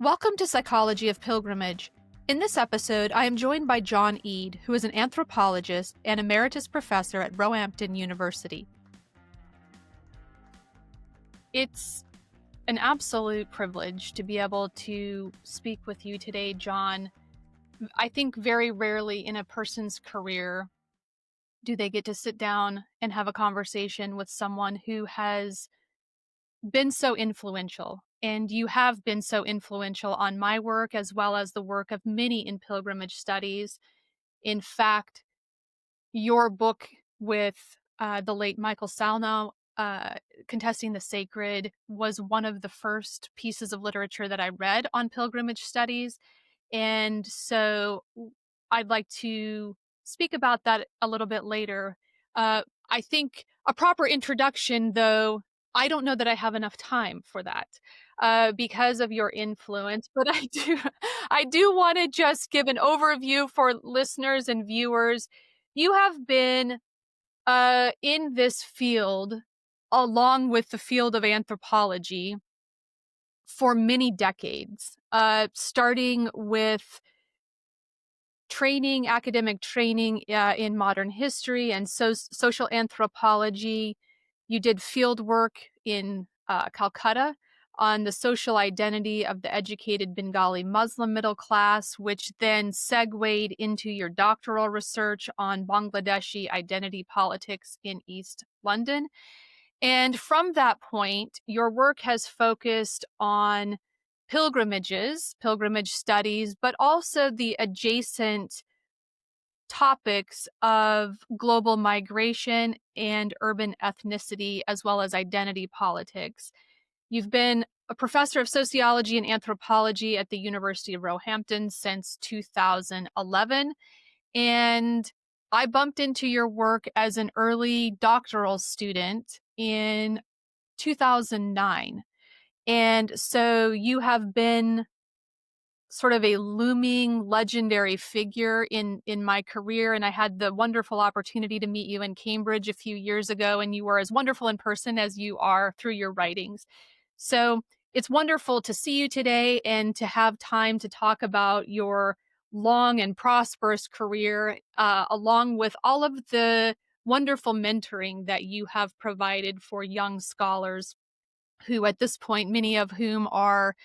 Welcome to Psychology of Pilgrimage. In this episode, I am joined by John Eade, who is an anthropologist and emeritus professor at Roehampton University. It's an absolute privilege to be able to speak with you today, John. I think very rarely in a person's career do they get to sit down and have a conversation with someone who has been so influential. And you have been so influential on my work as well as the work of many in pilgrimage studies. In fact, your book with the late Michael Salnow, Contesting the Sacred, was one of the first pieces of literature that I read on pilgrimage studies. And so I'd like to speak about that a little bit later. I think a proper introduction, though, I don't know that I have enough time for that because of your influence, but I do want to just give an overview for listeners and viewers. You have been in this field along with the field of anthropology for many decades, starting with academic training in modern history and social anthropology. You did field work in Calcutta on the social identity of the educated Bengali Muslim middle class, which then segued into your doctoral research on Bangladeshi identity politics in East London. And from that point, your work has focused on pilgrimage studies, but also the adjacent topics of global migration and urban ethnicity, as well as identity politics. You've been a professor of sociology and anthropology at the University of Roehampton since 2011. And I bumped into your work as an early doctoral student in 2009. And so you have been sort of a looming legendary figure in my career. And I had the wonderful opportunity to meet you in Cambridge a few years ago, and you were as wonderful in person as you are through your writings. So it's wonderful to see you today and to have time to talk about your long and prosperous career, along with all of the wonderful mentoring that you have provided for young scholars who at this point, many of whom are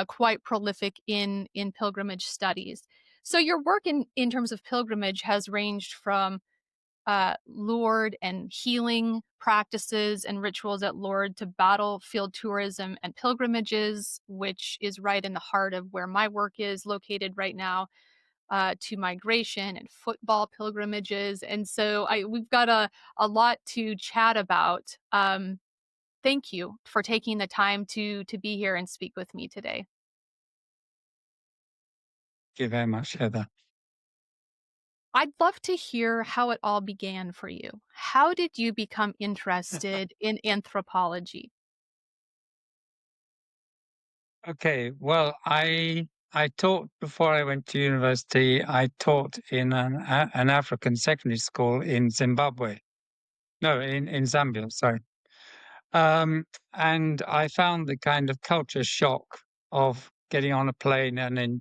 quite prolific in pilgrimage studies. So your work in terms of pilgrimage has ranged from Lourdes and healing practices and rituals at Lourdes to battlefield tourism and pilgrimages, which is right in the heart of where my work is located right now, to migration and football pilgrimages. And so we've got a lot to chat about. Thank you for taking the time to be here and speak with me today. Thank you very much, Heather. I'd love to hear how it all began for you. How did you become interested in anthropology? Okay, well, I taught before I went to university. I taught in an African secondary school in Zimbabwe. No, in Zambia, sorry. And I found the kind of culture shock of getting on a plane and in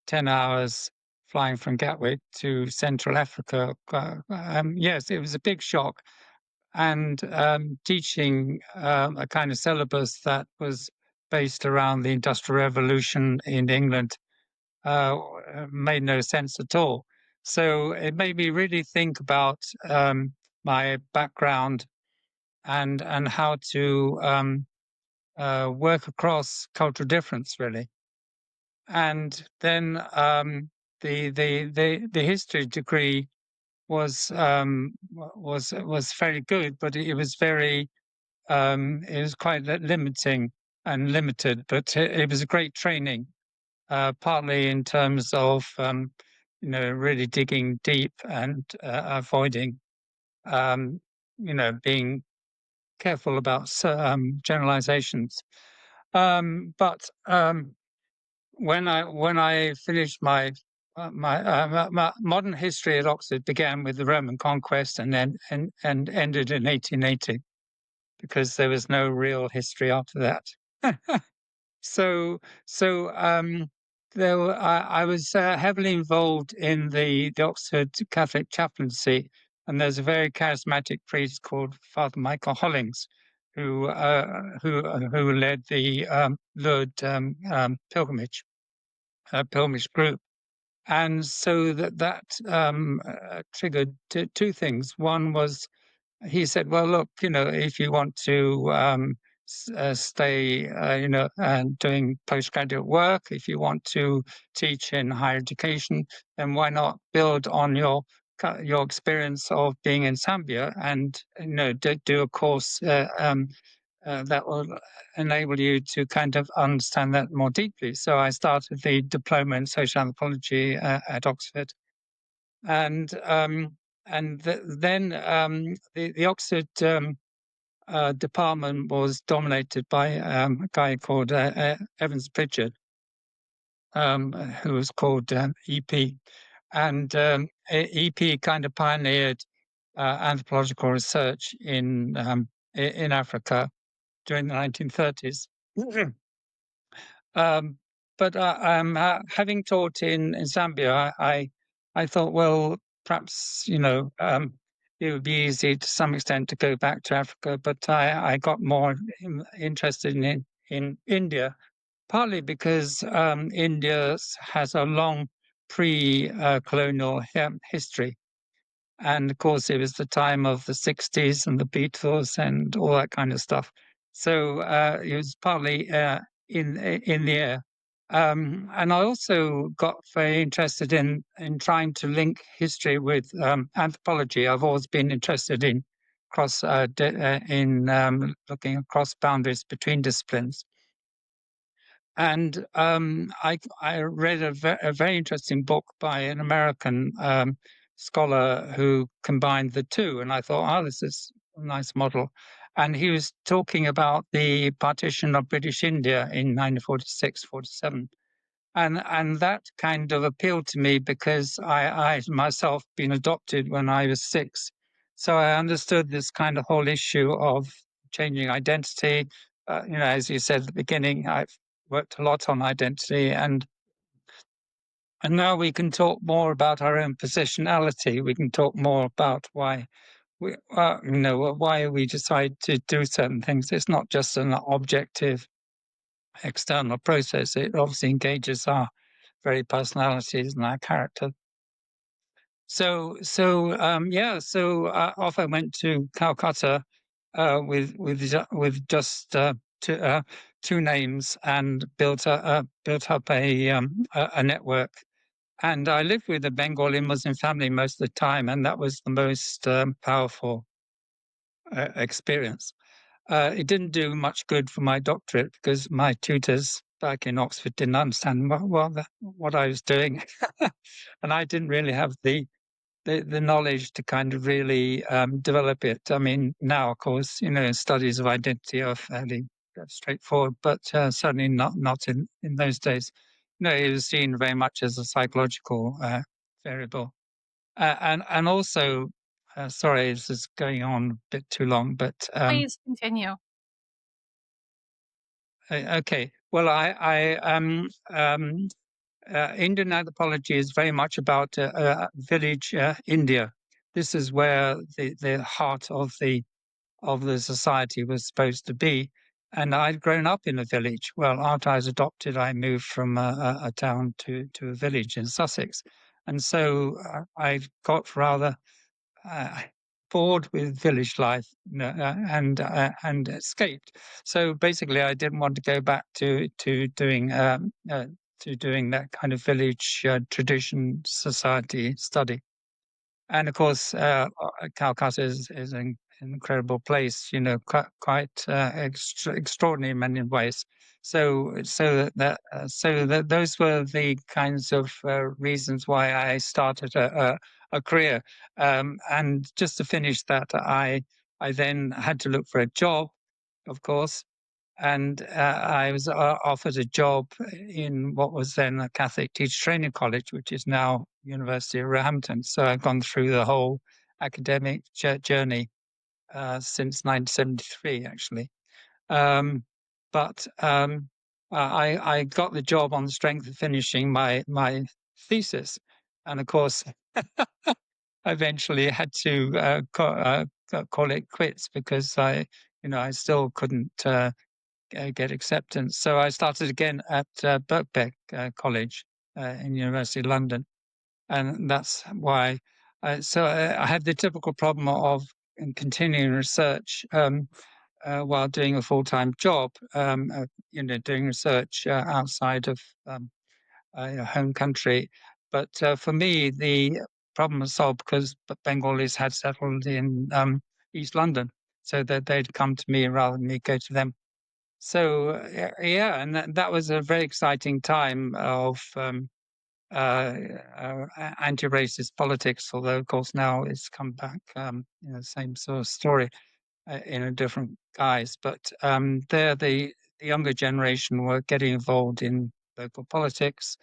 10 hours flying from Gatwick to Central Africa. Yes, it was a big shock. And teaching a kind of syllabus that was based around the Industrial Revolution in England uh, made no sense at all. So it made me really think about my background and how to work across cultural difference, really. And then the history degree was very good, but it was quite limiting and limited, but it was a great training, partly in terms of, really digging deep and avoiding, being careful about generalizations. But when I finished my modern history at Oxford began with the Roman conquest and then and ended in 1880. Because there was no real history after that. So, so I was heavily involved in the Oxford Catholic chaplaincy, and there's a very charismatic priest called Father Michael Hollings, who led the Lourdes pilgrimage group, and so that triggered two things. One was he said, "Well, look, if you want to stay, doing postgraduate work, if you want to teach in higher education, then why not build on your experience of being in Zambia and do a course that will enable you to kind of understand that more deeply." So I started the diploma in social anthropology at Oxford, and then the Oxford department was dominated by a guy called Evans Pritchard, who was called EP, and EP kind of pioneered anthropological research in Africa during the 1930s. Um, but having taught in Zambia, I thought, well, perhaps it would be easy to some extent to go back to Africa. But I got more interested in India, partly because India has a long pre-colonial history. And of course, it was the time of the 60s and the Beatles and all that kind of stuff. So it was partly in the air. And I also got very interested in trying to link history with anthropology. I've always been interested in looking across boundaries between disciplines. And I read a very interesting book by an American scholar who combined the two, and I thought, oh, this is a nice model. And he was talking about the partition of British India in 1946, 47. And that kind of appealed to me because I myself been adopted when I was 6. So I understood this kind of whole issue of changing identity. As you said at the beginning, I've worked a lot on identity, and now we can talk more about our own positionality. We can talk more about why we decide to do certain things. It's not just an objective external process. It obviously engages our very personalities and our character. So off I went to Calcutta with just two names and built up a network. And I lived with a Bengali Muslim family most of the time, and that was the most powerful experience. It didn't do much good for my doctorate because my tutors back in Oxford didn't understand what I was doing, and I didn't really have the knowledge to kind of really develop it. I mean, now of course, studies of identity are fairly straightforward, but certainly not in those days. It was seen very much as a psychological variable, and also. Sorry, this is going on a bit too long, but Please continue. okay. Well, Indian anthropology is very much about village India. This is where the heart of the society was supposed to be. And I'd grown up in a village. Well, after I was adopted, I moved from a town to a village in Sussex. And so I got rather uh, bored with village life, and escaped. So basically, I didn't want to go back to doing that kind of village tradition society study. And of course, Calcutta is an incredible place, quite extraordinary in many ways. So those were the kinds of reasons why I started a career. And just to finish that, I then had to look for a job, of course, and I was offered a job in what was then a Catholic teacher training college, which is now University of Roehampton. So I've gone through the whole academic journey since 1973, actually. Um, but I got the job on the strength of finishing my thesis, and of course, I eventually had to call it quits because I still couldn't get acceptance. So I started again at Birkbeck College in University of London, and that's why. I had the typical problem of continuing research while doing a full-time job. Doing research outside of home country. But for me, the problem was solved because Bengalis had settled in East London, so that they'd come to me rather than me go to them. So yeah, and that was a very exciting time of anti-racist politics. Although, of course, now it's come back, same sort of story in a different guise. But there, the younger generation were getting involved in local politics,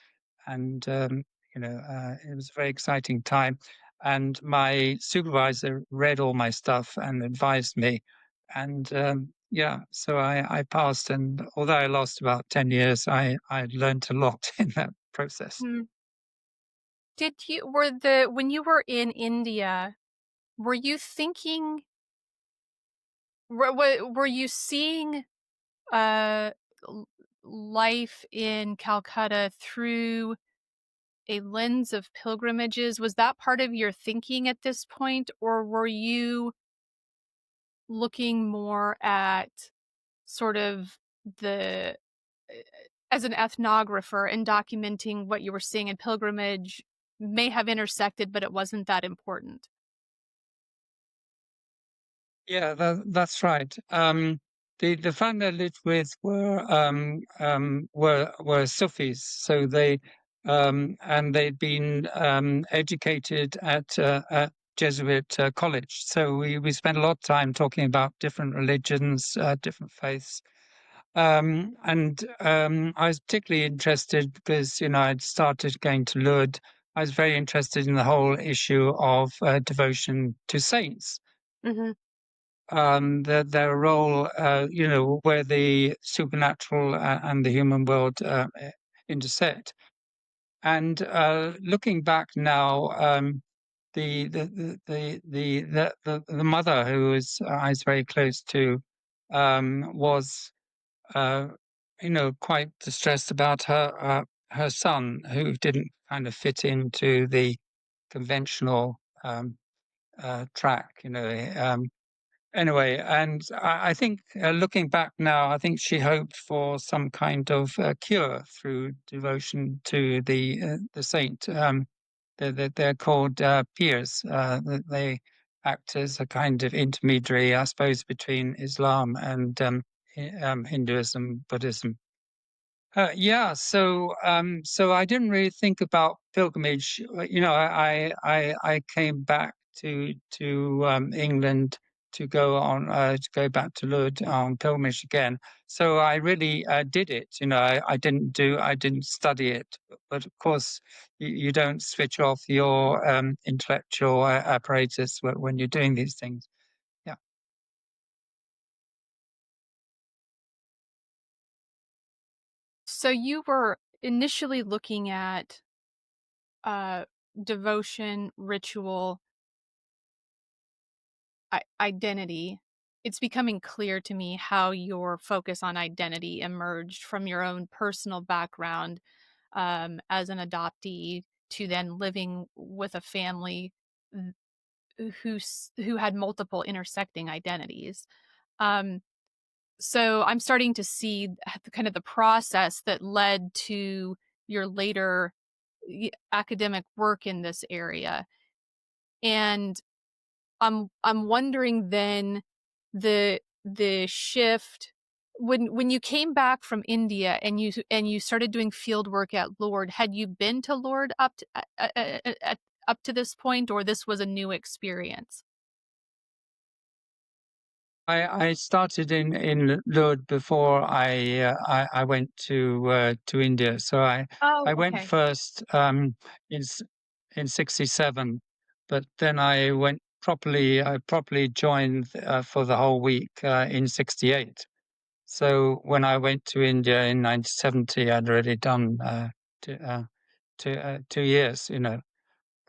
and it was a very exciting time. And my supervisor read all my stuff and advised me, and yeah, so I passed. And although I lost about 10 years, I learned a lot in that process. Hmm. Did you were the when you were in India, were you thinking were you seeing uh life in Calcutta through a lens of pilgrimages? Was that part of your thinking at this point, or were you looking more at sort of the as an ethnographer and documenting what you were seeing in pilgrimage may have intersected, but it wasn't that important? Yeah, that's right. The family I lived with were Sufis, so and they'd been educated at Jesuit college. So we spent a lot of time talking about different religions, different faiths. And I was particularly interested because I'd started going to Lourdes. I was very interested in the whole issue of devotion to saints, Hmm. their role, where the supernatural and the human world intersect. And looking back now, the mother who I was very close to was uh, quite distressed about her son, who didn't kind of fit into the conventional track. Anyway, and I think looking back now, I think she hoped for some kind of cure through devotion to the saint. They're called peers. They act as a kind of intermediary, I suppose, between Islam and Hinduism, Buddhism. Yeah, so I didn't really think about pilgrimage. I came back to England to go back to Lourdes on pilgrimage again. So I really did it. I didn't study it, but of course you don't switch off your intellectual apparatus when you're doing these things. Yeah. So you were initially looking at uh, devotion, ritual, identity. It's becoming clear to me how your focus on identity emerged from your own personal background as an adoptee to then living with a family who had multiple intersecting identities. Um, so I'm starting to see kind of the process that led to your later academic work in this area. And I'm wondering then the shift when you came back from India and you started doing field work at Lourdes, had you been to Lourdes up to this point, or this was a new experience? I started in Lourdes before I went to India. So Oh, I went okay. first in in '67, but then I went properly. I properly joined for the whole week in '68. So when I went to India in 1970, I'd already done two, 2 years. I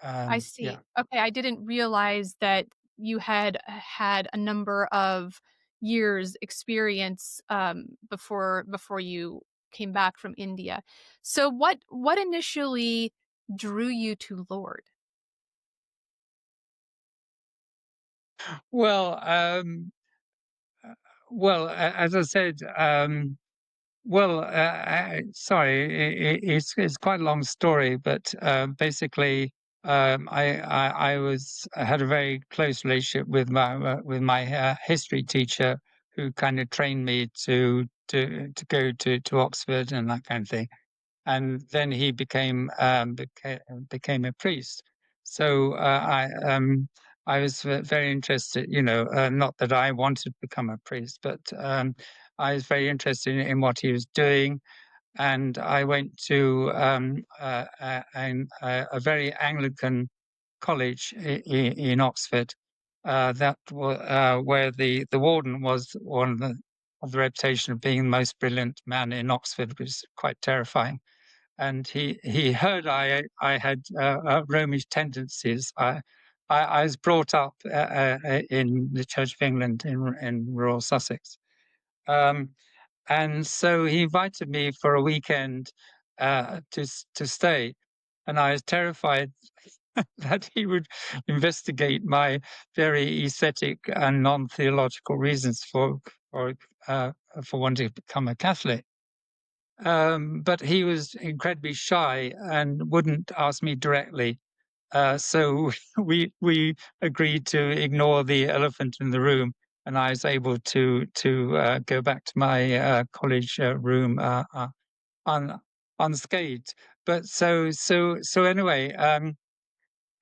Yeah. see. Okay, I didn't realize that you had had a number of years experience, before you came back from India. So what initially drew you to Lord? Well, as I said, sorry, it's quite a long story, but I had a very close relationship with my history teacher, who kind of trained me to go to Oxford and that kind of thing. And then he became a priest. So I was very interested. Not that I wanted to become a priest, but I was very interested in what he was doing. And I went to a very Anglican college in Oxford. Where the warden was one of the reputation of being the most brilliant man in Oxford, which was quite terrifying. And he heard I had Romish tendencies. I was brought up in the Church of England in rural Sussex, um, and so he invited me for a weekend to stay, and I was terrified that he would investigate my very aesthetic and non-theological reasons for uh, for wanting to become a Catholic. But he was incredibly shy and wouldn't ask me directly. So we agreed to ignore the elephant in the room, and I was able to go back to my college room un, unscathed. But so anyway,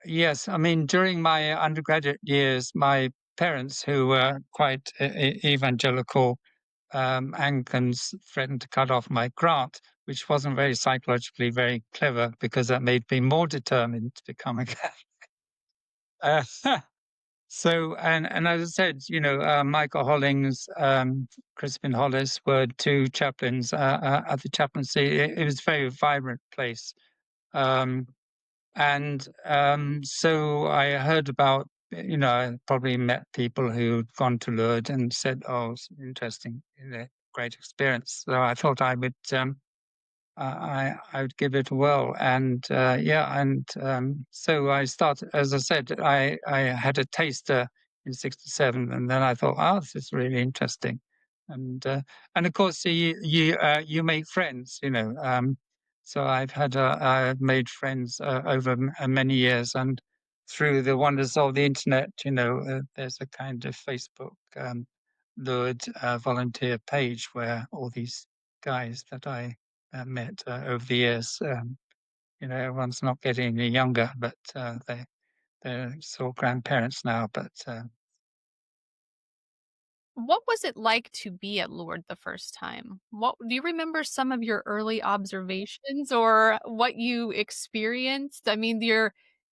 yes, I mean during my undergraduate years, my parents, who were quite evangelical Anglicans, threatened to cut off my grant, which wasn't very psychologically very clever because that made me more determined to become a Catholic. Uh, and as I said, Michael Hollings, Crispin Hollis were two chaplains at the chaplaincy. It was a very vibrant place. Um, and so I heard about, I probably met people who'd gone to Lourdes and said, "Oh, it's interesting, great experience." So I thought I would give it a whirl, and so I started. As I said, I had a taster in '67, and then I thought, "Oh, this is really interesting," and uh, and of course you make friends, so I've made friends over many years, and through the wonders of the internet, there's a kind of Facebook Lured volunteer page where all these guys that I met over the years. Everyone's not getting any younger, but they're sort of grandparents now. But What was it like to be at Lourdes the first time? What do you remember some of your early observations or what you experienced? I mean,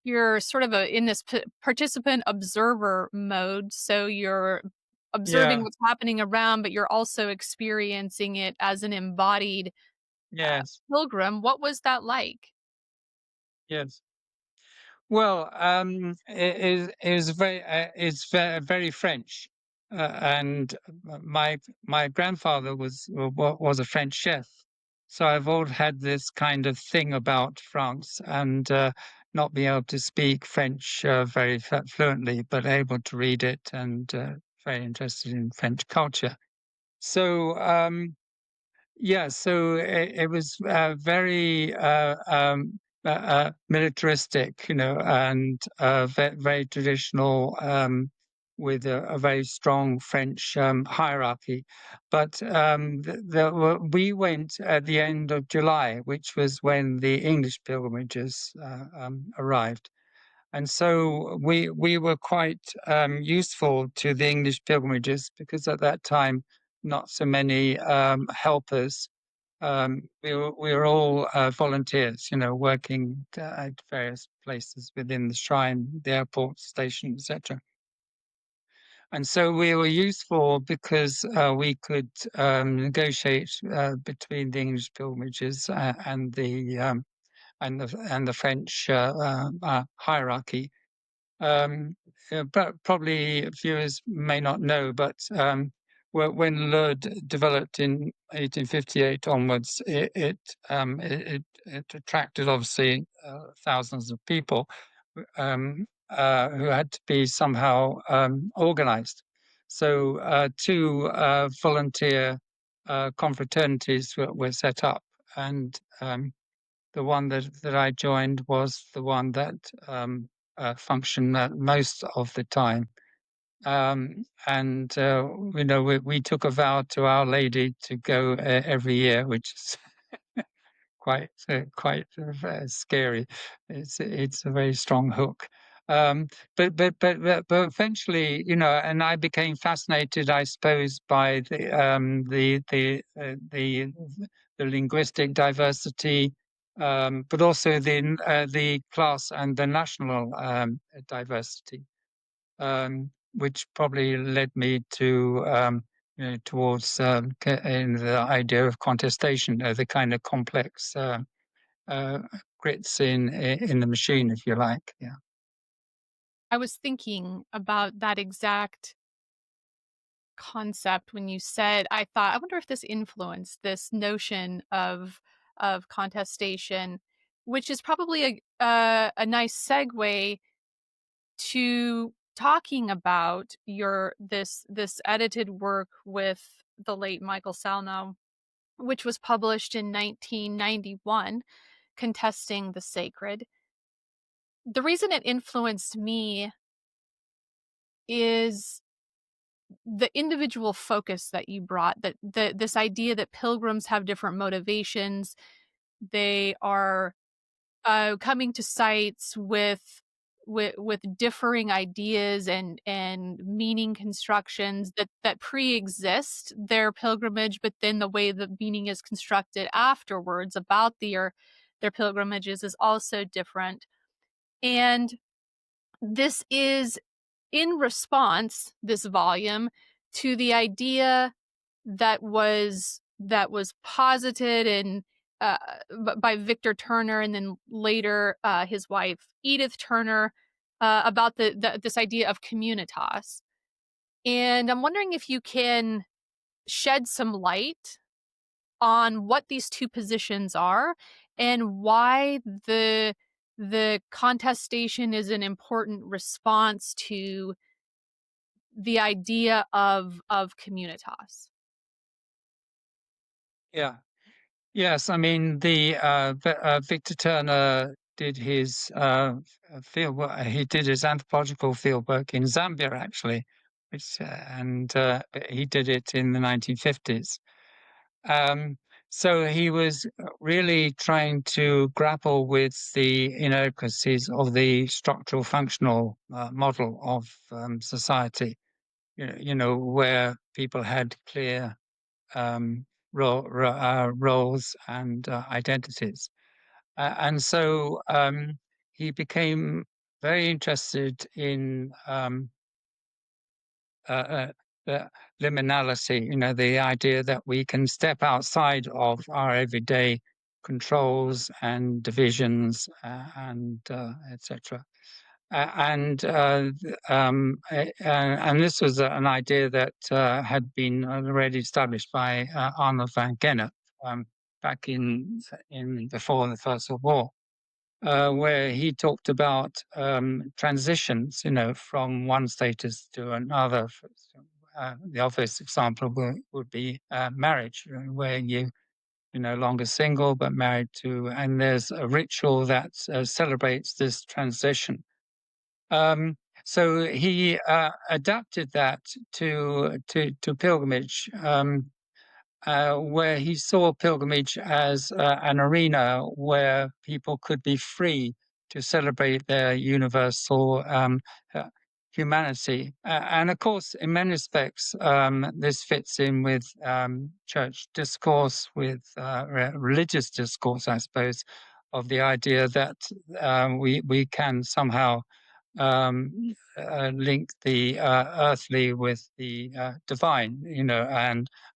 you're sort of in this participant observer mode, so you're observing yeah, what's happening around, but you're also experiencing it as an embodied yes, pilgrim. What was that like? yes. Well, it is very French, and my grandfather was a French chef, so I've always had this kind of thing about France and not being able to speak French very fluently, but able to read it and very interested in French culture. So yeah, so it was very militaristic, and very traditional, with a very strong French hierarchy. But we went at the end of July, which was when the English pilgrimages arrived. And so we were quite useful to the English pilgrimages because at that time, not so many helpers. We were all volunteers, working at various places within the shrine, the airport station, etc. And so we were useful because we could negotiate between the English pilgrimages and the French hierarchy. But probably viewers may not know, but when Lourdes developed in 1858 onwards, it attracted obviously thousands of people who had to be somehow organized. So two volunteer confraternities were set up, and the one that I joined was the one that functioned most of the time. And we took a vow to Our Lady to go every year, which is quite scary. It's a very strong hook. But eventually, and I became fascinated, I suppose, by the linguistic diversity, but also the class and the national diversity, which probably led me to towards in the idea of contestation, the kind of complex uh, grits in the machine, if you like. Yeah. I was thinking about that exact concept when you said, I thought, I wonder if this influenced this notion of contestation, which is probably a nice segue to talking about your this edited work with the late Michael Salnow, which was published in 1991, Contesting the Sacred. The reason it influenced me is the individual focus that you brought, that this idea that pilgrims have different motivations. They are coming to sites with differing ideas and meaning constructions that pre-exist their pilgrimage, but then the way the meaning is constructed afterwards about their pilgrimages is also different. And this is in response, this volume, to the idea that was posited and uh, by Victor Turner, and then later his wife Edith Turner, about this idea of communitas. And I'm wondering if you can shed some light on what these two positions are and why the contestation is an important response to the idea of communitas. Yeah. Yes. I mean, Victor Turner did his field work. He did his anthropological field work in Zambia, actually, which and he did it in the 1950s. Um, so he was really trying to grapple with the inadequacies of the structural functional model of society, where people had clear um, roles and identities. And so he became very interested in the liminality, the idea that we can step outside of our everyday controls and divisions and etc. And this was an idea that had been already established by Arnold van Gennep back in before the First World War, where he talked about transitions, from one status to another. The obvious example would be marriage, where you're no longer single but married to, and there's a ritual that celebrates this transition. So he adapted that to pilgrimage, where he saw pilgrimage as an arena where people could be free to celebrate their universal uh, humanity. And of course, in many respects, this fits in with church discourse, with religious discourse, I suppose, of the idea that we can somehow link the earthly with the divine,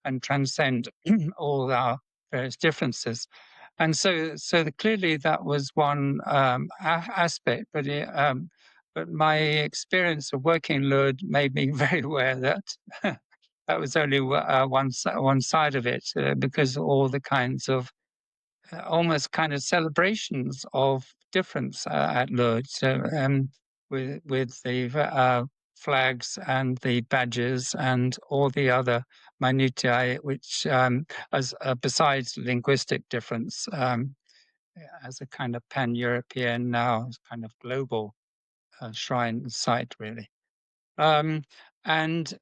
and transcend all our various differences. And clearly that was one aspect, but my experience of working in Lourdes made me very aware that that was only one side of it, because all the kinds of almost kind of celebrations of difference at Lourdes. So, with the flags and the badges and all the other minutiae, which, as besides linguistic difference, as a kind of pan-European, now kind of global shrine site, really. Um, and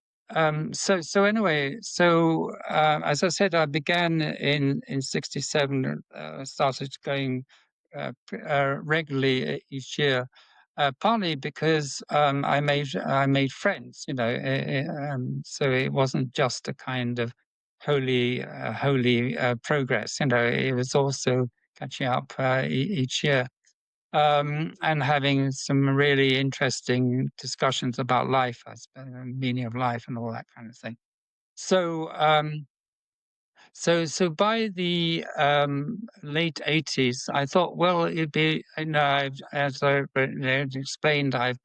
so anyway, as I said, I began in '67. Started going regularly each year, partly because I made friends. So it wasn't just a kind of holy progress. It was also catching up each year, and having some really interesting discussions about life, I suppose, meaning of life, and all that kind of thing. So, so by the late '80s, I thought, well, it'd be, as I explained, I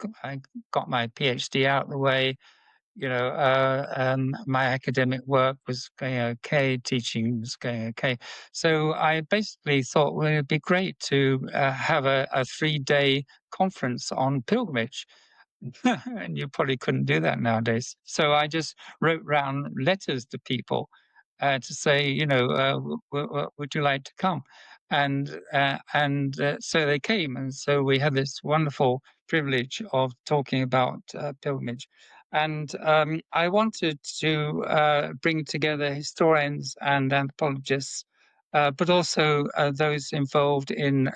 got my PhD out of the way. My academic work was going okay, teaching was going okay. So I basically thought, well, it'd be great to have a 3-day conference on pilgrimage. And you probably couldn't do that nowadays. So I just wrote round letters to people to say, would you like to come? And so they came, and so we had this wonderful privilege of talking about pilgrimage. And I wanted to bring together historians and anthropologists, but also those involved in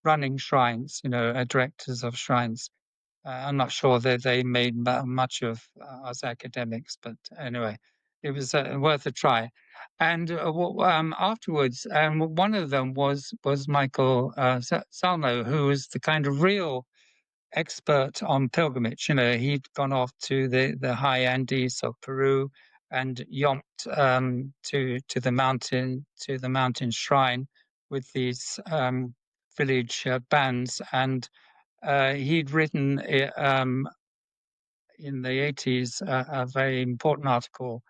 running shrines, directors of shrines. I'm not sure that they made much of us academics, but anyway, it was worth a try. And afterwards, one of them was Michael Salmo, who was the kind of real expert on pilgrimage. He'd gone off to the high Andes of Peru and yomped to the mountain shrine with these village bands, and he'd written in the '80s a very important article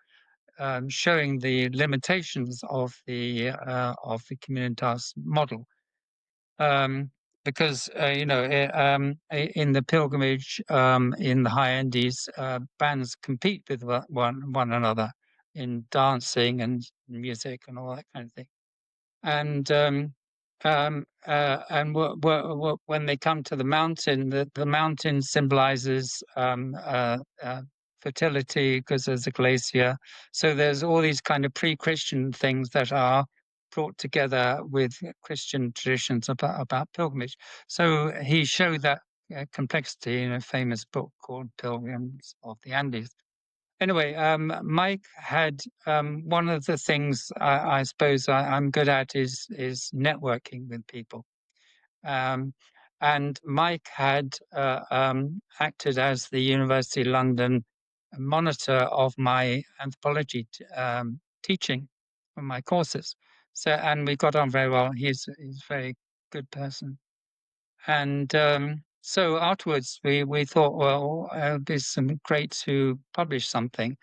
showing the limitations of the communitas model. Um, because in the pilgrimage in the high Andes, bands compete with one another in dancing and music and all that kind of thing. And when they come to the mountain, the mountain symbolizes fertility because there's a glacier. So there's all these kind of pre-Christian things that are brought together with Christian traditions about pilgrimage. So he showed that complexity in a famous book called Pilgrims of the Andes. Anyway, Mike had one of the things I suppose I'm good at is networking with people. Um, and Mike had acted as the University of London monitor of my anthropology teaching for my courses. So, and we got on very well. He's a very good person. And so afterwards, we thought, well, it'd be great to publish something.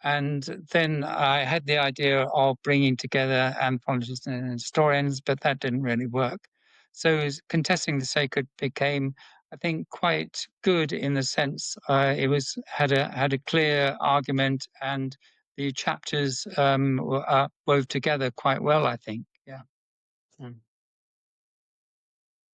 And then I had the idea of bringing together anthropologists and historians, but that didn't really work. So contesting the sacred became, I think, quite good in the sense it was had a clear argument, and the chapters were wove together quite well, I think. Yeah. Mm.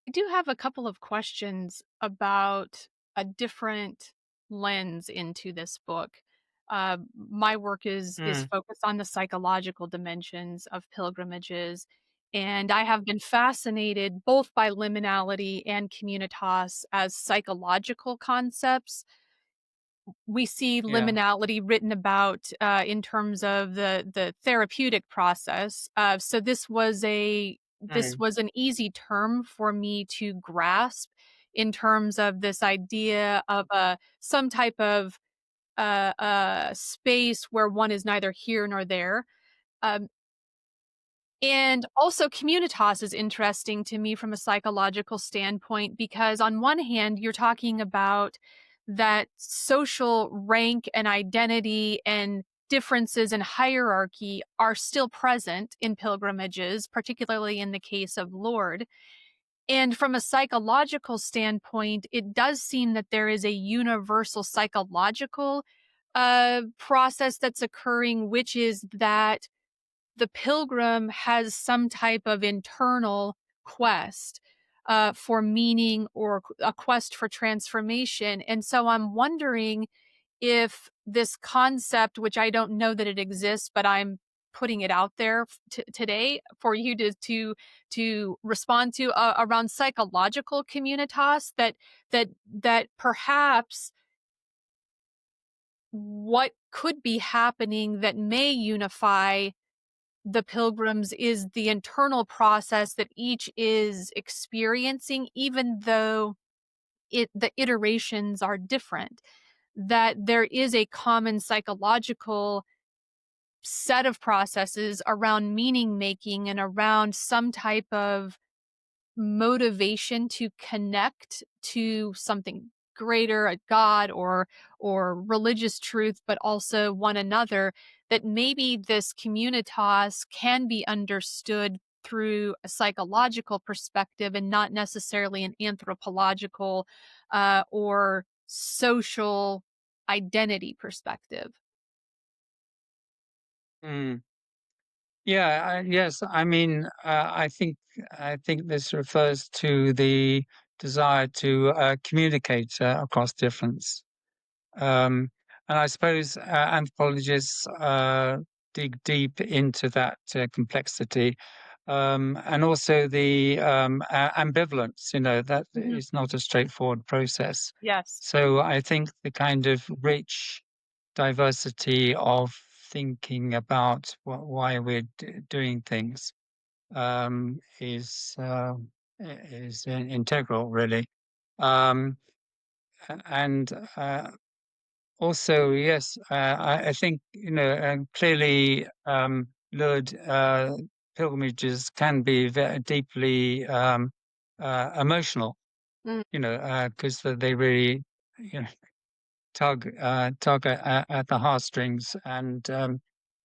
I do have a couple of questions about a different lens into this book. My work is Mm. focused on the psychological dimensions of pilgrimages, and I have been fascinated both by liminality and communitas as psychological concepts. We see Yeah. liminality written about in terms of the therapeutic process. So this was Mm. an easy term for me to grasp in terms of this idea of some type of space where one is neither here nor there. Um, and also, communitas is interesting to me from a psychological standpoint because, on one hand, you're talking about that social rank and identity and differences in hierarchy are still present in pilgrimages, particularly in the case of Lourdes. And from a psychological standpoint, it does seem that there is a universal psychological process that's occurring, which is that the pilgrim has some type of internal quest for meaning or a quest for transformation. And so I'm wondering if this concept, which I don't know that it exists, but I'm putting it out there today for you to respond to around psychological communitas that perhaps what could be happening that may unify the pilgrims is the internal process that each is experiencing, even though the iterations are different, that there is a common psychological set of processes around meaning making and around some type of motivation to connect to something greater, a God or religious truth, but also one another, that maybe this communitas can be understood through a psychological perspective and not necessarily an anthropological or social identity perspective. Mm. Yeah, yes. I mean, I think this refers to the desire to communicate across difference. Um, and I suppose anthropologists dig deep into that complexity, and also the ambivalence. That Mhm. is not a straightforward process. Yes. So I think the kind of rich diversity of thinking about why we're doing things is integral, really. Um, and also, yes, I think clearly Lourdes pilgrimages can be very deeply emotional. Mm. Because they really tug at the heartstrings, and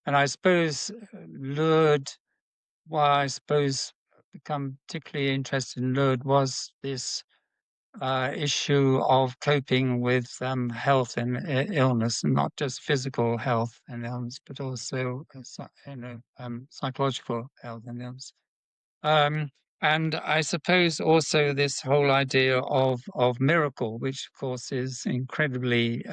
I suppose Lourdes. Why I suppose become particularly interested in Lourdes was this issue of coping with health and illness, and not just physical health and illness, but also psychological health and illness. Um, and I suppose also this whole idea of miracle, which of course is incredibly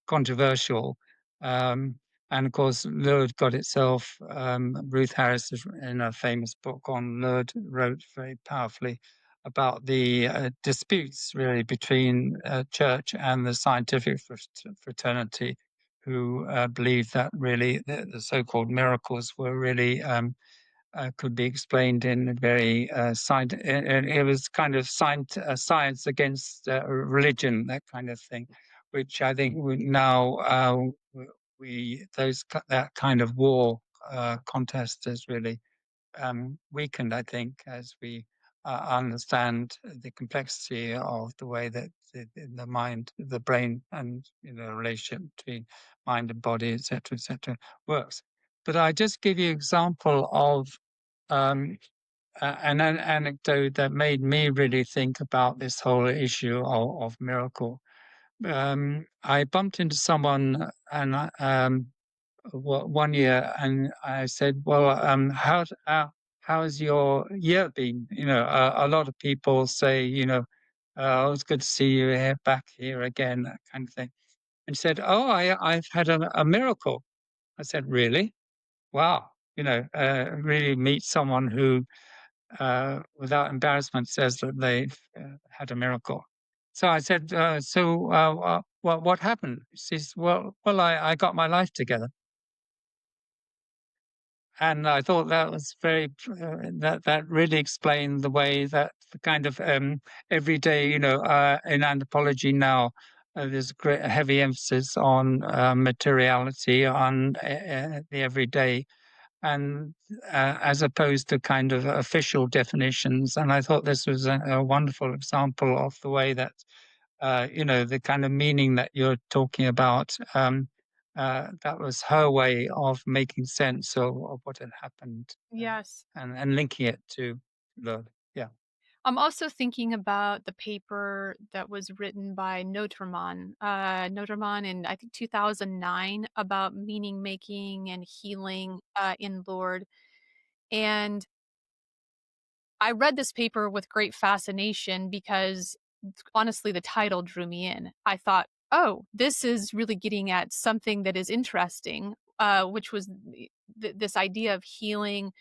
controversial. Um, and of course, Lourdes got itself. Ruth Harris, in a famous book on Lourdes, wrote very powerfully about the disputes really between church and the scientific fraternity, who believed that really the so-called miracles were really could be explained in a very and it was kind of science against religion, that kind of thing, which I think now we those that kind of war contest has really weakened, I think, as we understand the complexity of the way that the mind, the brain, and relationship between mind and body, etc., works. But I just give you an example of um, an anecdote that made me really think about this whole issue of miracle. I bumped into someone and one year, and I said, "Well, how has your year been?" A lot of people say, "Oh, it's good to see you here, back here again," that kind of thing. And he said, "Oh, I've had a miracle." I said, "Really? Wow." Really meet someone who without embarrassment, says that they've had a miracle. So I said, what happened? She says, well, I got my life together. and I thought that was that really explained the way that the kind of everyday, in anthropology now, there's a great heavy emphasis on materiality, on the everyday, and as opposed to kind of official definitions. And I thought this was a wonderful example of the way that the kind of meaning that you're talking about. That was her way of making sense of what had happened, Yes. and linking it to the yeah. I'm also thinking about the paper that was written by Noterman in, I think, 2009 about meaning making and healing in Lourdes. And I read this paper with great fascination because honestly, the title drew me in. I thought, oh, this is really getting at something that is interesting, which was this idea of healing.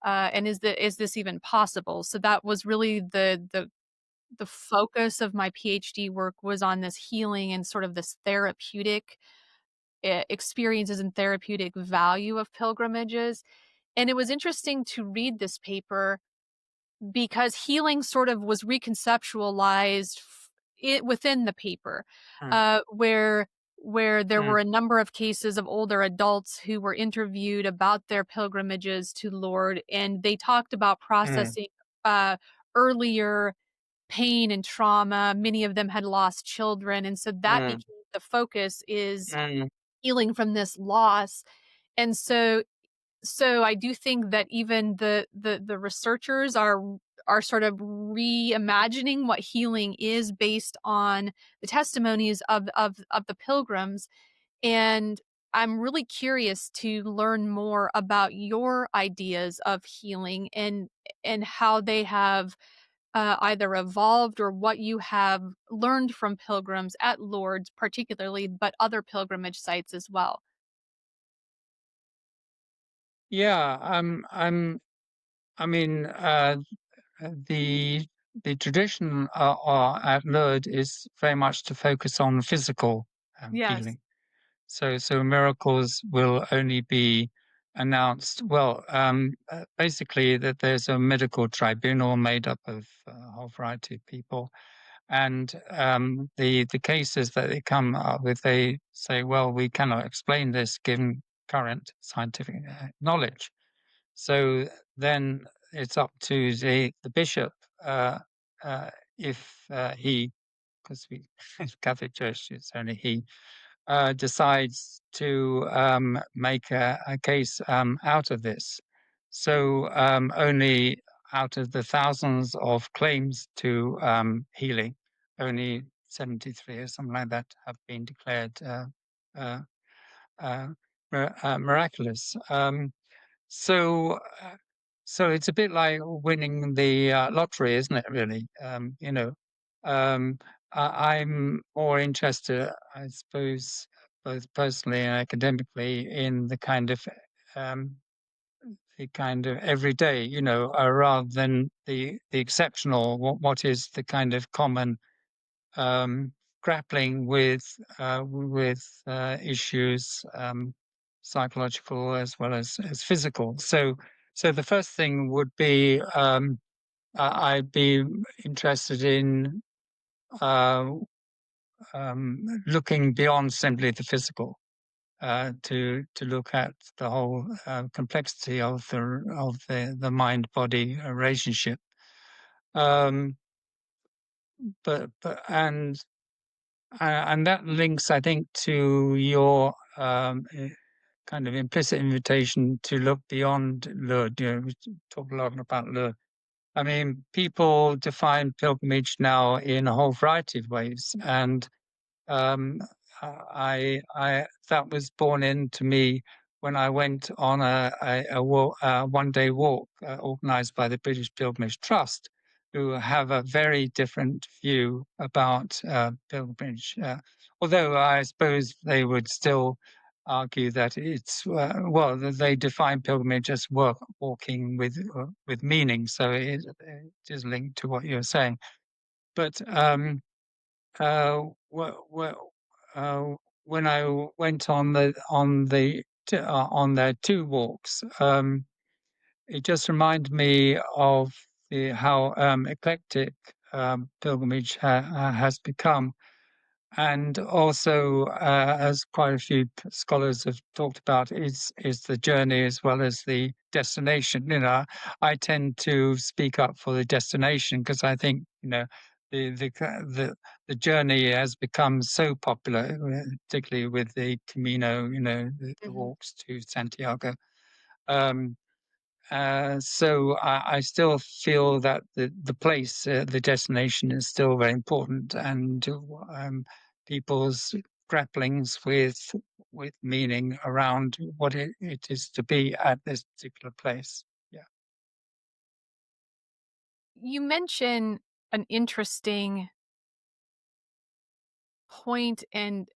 And is this even possible? So that was really the focus of my PhD work was on this healing and sort of this therapeutic experiences and therapeutic value of pilgrimages. And it was interesting to read this paper because healing sort of was reconceptualized within the paper, Mm, where there mm, were a number of cases of older adults who were interviewed about their pilgrimages to Lord, and they talked about mm, processing uh, earlier pain and trauma. Many of them had lost children, and so that mm, became the focus is mm. healing from this loss. And so I do think that even the researchers are sort of reimagining what healing is based on the testimonies of the pilgrims. And I'm really curious to learn more about your ideas of healing and how they have either evolved or what you have learned from pilgrims at Lourdes, particularly, but other pilgrimage sites as well. Yeah, I mean, the the tradition at Lourdes is very much to focus on physical Yes. healing. So miracles will only be announced. Well, basically, that there's a medical tribunal made up of a whole variety of people, and the cases that they come up with, they say, well, we cannot explain this given current scientific knowledge. So then it's up to the bishop, uh, if he, because we Catholic Church, it's only he, decides to make a case out of this. So only out of the thousands of claims to healing, only 73 or something like that have been declared uh, uh, miraculous. So, so it's a bit like winning the lottery, isn't it? Really, um, I'm more interested, I suppose, both personally and academically, in um, the kind of everyday, rather than the exceptional. What is the kind of common um, grappling with issues, psychological as well as physical. So the first thing would be I'd be interested in uh, looking beyond simply the physical. To look at the whole complexity of the mind body relationship, um, but and that links, I think, to your kind of implicit invitation to look beyond Lourdes. We talk a lot about Lourdes. I mean, people define pilgrimage now in a whole variety of ways, and um, I that was born into me when I went on a one-day walk organised by the British Pilgrimage Trust, who have a very different view about pilgrimage. Although I suppose they would still argue that it's well, they define pilgrimage as walking with meaning, so it is linked to what you're saying. But uh, wh- wh- uh, when I went on the on their two walks. It just reminded me of how eclectic pilgrimage has become. And also, as quite a few scholars have talked about, is the journey as well as the destination. I tend to speak up for the destination because I think the journey has become so popular, particularly with the Camino, the Mhm. walks to Santiago. Um, so I still feel that the place, the destination, is still very important, and people's grapplings with meaning around what it is to be at this particular place. Yeah. You mention an interesting point and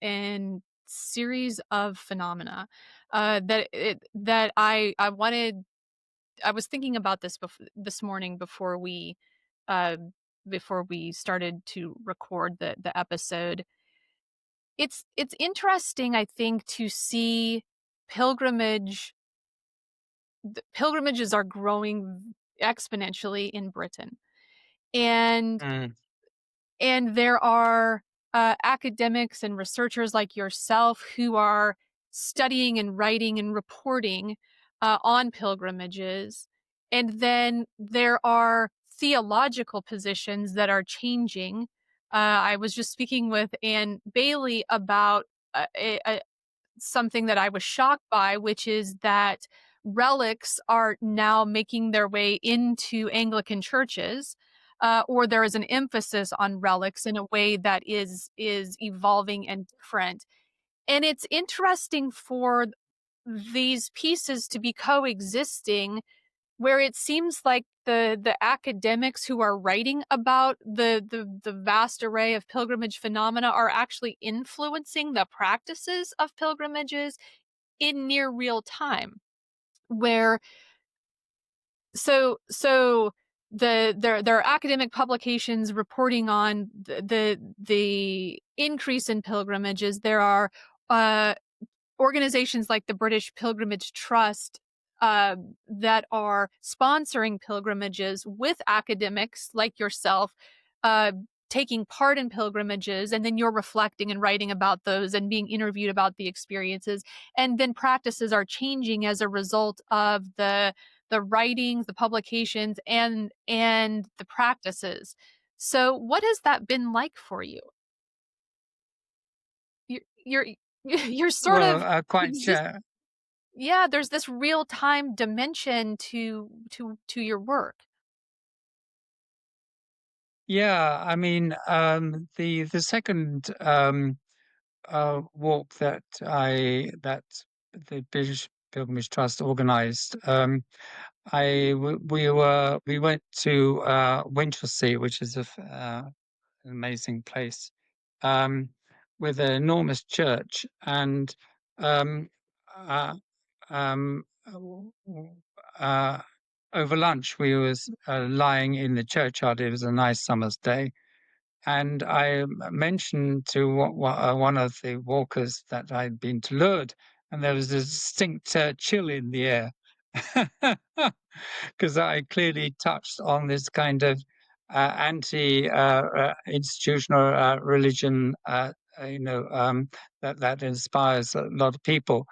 series of phenomena that I was thinking about this morning uh before we started to record the episode. It's interesting, I think, to see pilgrimage pilgrimages are growing exponentially in Britain. And Mm. there are academics and researchers like yourself who are studying and writing and reporting on pilgrimages. And then there are theological positions that are changing. I was just speaking with Anne Bailey about something that I was shocked by, which is that relics are now making their way into Anglican churches, or there is an emphasis on relics in a way that is evolving and different. And it's interesting for these pieces to be coexisting, where it seems like the academics who are writing about the vast array of pilgrimage phenomena are actually influencing the practices of pilgrimages in near real time, where so there are academic publications reporting on the increase in pilgrimages. There are uh organizations like the British Pilgrimage Trust that are sponsoring pilgrimages with academics like yourself, uh, taking part in pilgrimages, and then you're reflecting and writing about those and being interviewed about the experiences. And then practices are changing as a result of the writings, the publications, and the practices. So, what has that been like for you? You're you're sort Well, of quite. exist Yeah, there's this real-time dimension to your work. Yeah. I mean, the second walk that the British Pilgrimage Trust organised. We went to Winchelsea, which is an amazing place, um, with an enormous church, and um, uh, um, uh, over lunch we was lying in the churchyard. It was a nice summer's day, and I mentioned to one of the walkers that I'd been to Lourdes, and there was a distinct chill in the air because I clearly touched on this kind of anti institutional religion, that inspires a lot of people.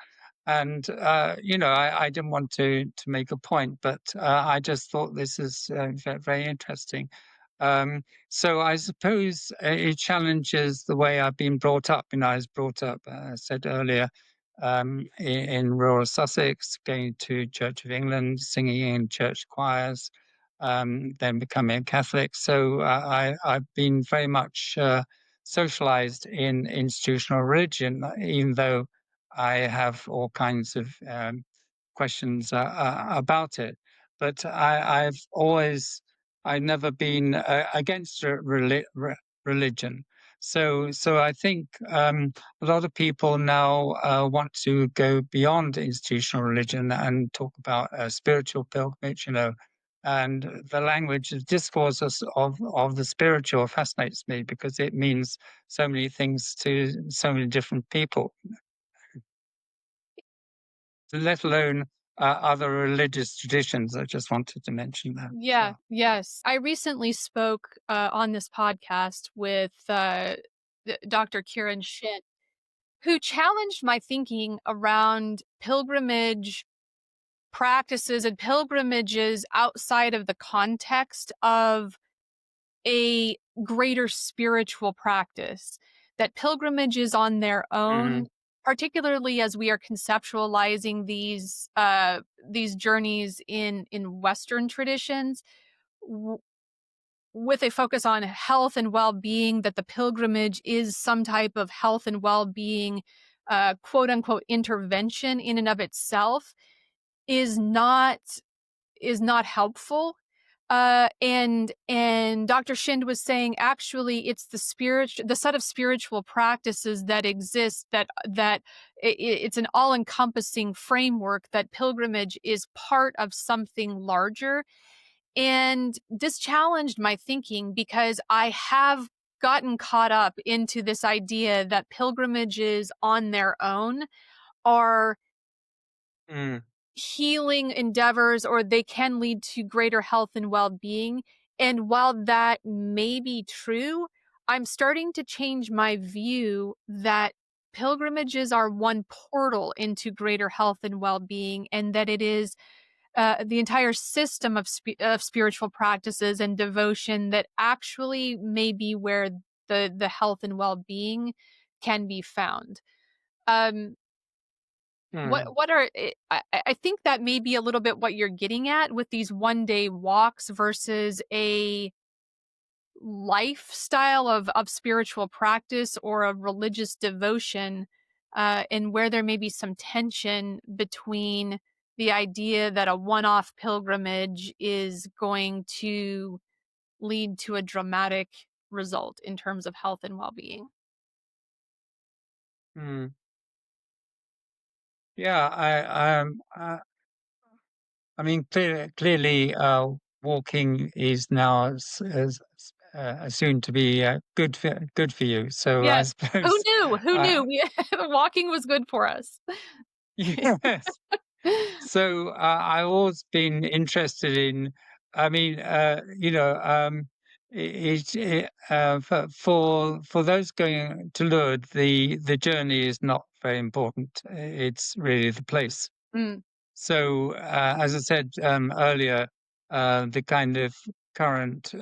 And I didn't want to make a point, but I just thought this is very interesting. So I suppose it challenges the way I've been brought up. I was brought up, I said earlier, in rural Sussex, going to Church of England, singing in church choirs, then becoming a Catholic. So I've been very much socialized in institutional religion, even though I have all kinds of questions about it. But I've never been against religion. So I think a lot of people now want to go beyond institutional religion and talk about spiritual pilgrimage, and the language, the discourse of the spiritual fascinates me because it means so many things to so many different people. let alone other religious traditions. I just wanted to mention that as Yeah, well. yes. I recently spoke on this podcast with Dr. Kieran Shin, who challenged my thinking around pilgrimage practices and pilgrimages outside of the context of a greater spiritual practice. That pilgrimages on their Hmm. own, particularly as we are conceptualizing these journeys in Western traditions, with a focus on health and well-being, that the pilgrimage is some type of health and well-being quote unquote intervention in and of itself, is not is not helpful. And Dr. Shind was saying actually it's the set of spiritual practices that exist, it's an all-encompassing framework, that pilgrimage is part of something larger. And this challenged my thinking because I have gotten caught up into this idea that pilgrimages on their own are Mm, healing endeavors, or they can lead to greater health and well-being. And while that may be true, I'm starting to change my view that pilgrimages are one portal into greater health and well-being, and that it is the entire system of spiritual practices and devotion that actually may be where the health and well-being can be found. Um, mm, what are I think that may be a little bit what you're getting at with these one-day walks versus a lifestyle of spiritual practice or a religious devotion, and where there may be some tension between the idea that a one-off pilgrimage is going to lead to a dramatic result in terms of health and well-being. mm. Yeah, I mean, clearly, walking is now soon to be good for you. So I Yes. Who suppose, knew? Who uh, knew? Walking was good for us. yes. So I've always been interested in. I mean, for those going to Lourdes, the journey is not very important. It's really the place. Mm, So, as I said earlier, the kind of current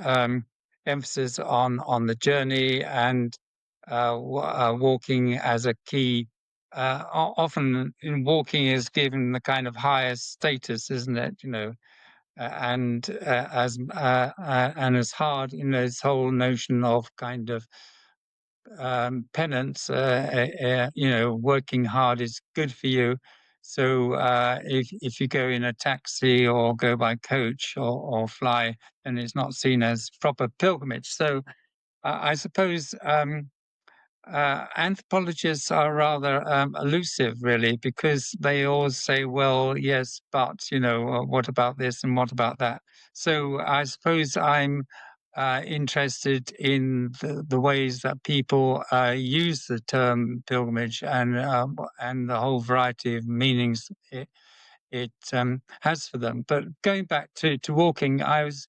emphasis on the journey and walking as a key. Often, in walking is given the kind of highest status, isn't it? And as hard, this whole notion of kind of penance, working hard is good for you. So if you go in a taxi or go by coach or fly, then it's not seen as proper pilgrimage. So I suppose anthropologists are rather elusive, really, because they always say, well, yes, but, what about this and what about that? So I suppose I'm interested in the ways that people use the term pilgrimage and the whole variety of meanings it has for them. But going back to walking, I was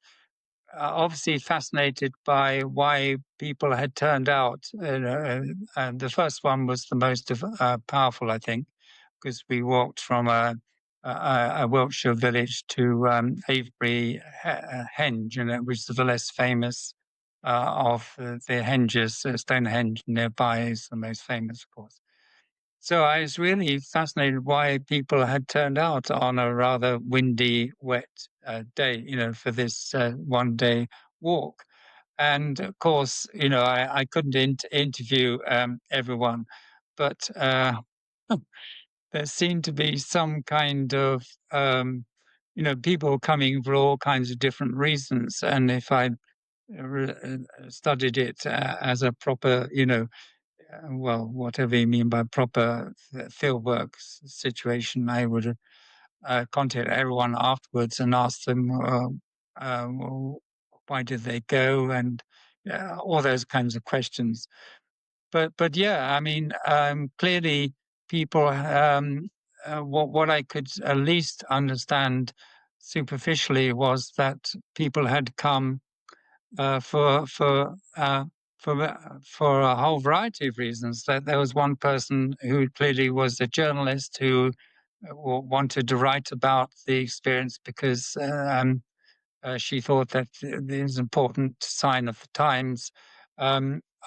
obviously fascinated by why people had turned out. And the first one was the most powerful, I think, because we walked from a Wiltshire village to Avebury Henge, which is the less famous of the henges. Stonehenge nearby is the most famous, of course. So I was really fascinated why people had turned out on a rather windy, wet day, for this one day walk. And of course, I couldn't interview everyone, but there seemed to be some kind of, people coming for all kinds of different reasons. And if I studied it as a proper, well, whatever you mean by proper fieldwork situation, I would contact everyone afterwards and ask them well, why did they go and all those kinds of questions. But yeah, I mean, clearly people what I could at least understand superficially was that people had come uh, for for uh, for a whole variety of reasons. That there was one person who clearly was a journalist who wanted to write about the experience because she thought that it was an important sign of the times.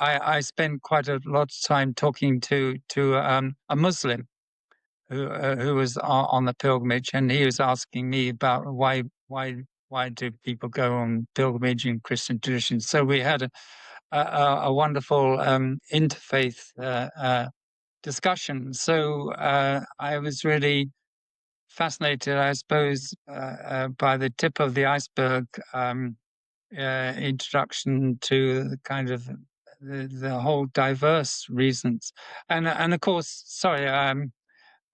I spent quite a lot of time talking to a Muslim who was on the pilgrimage, and he was asking me about why do people go on pilgrimage in Christian traditions. So we had a wonderful interfaith discussion. So I was really fascinated, I suppose, by the tip of the iceberg introduction to the kind of the whole diverse reasons, and of course, sorry,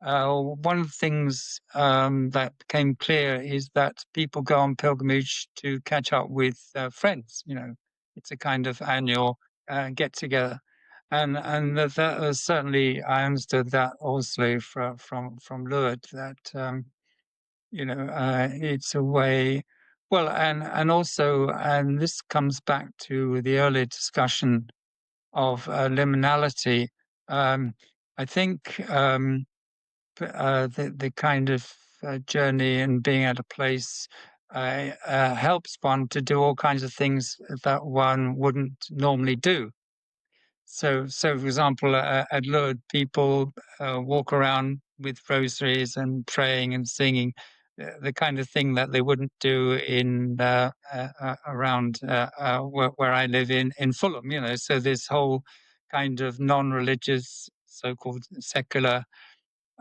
one of the things that became clear is that people go on pilgrimage to catch up with friends. You know, it's a kind of annual get together, and that was certainly I understood that also from Lourdes that it's a way. Well, and also, and this comes back to the earlier discussion of liminality. Um, I think. The kind of journey and being at a place helps one to do all kinds of things that one wouldn't normally do. So for example, at Lourdes, people walk around with rosaries and praying and singing, the kind of thing that they wouldn't do in around where I live in Fulham. You know, so this whole kind of non-religious, so-called secular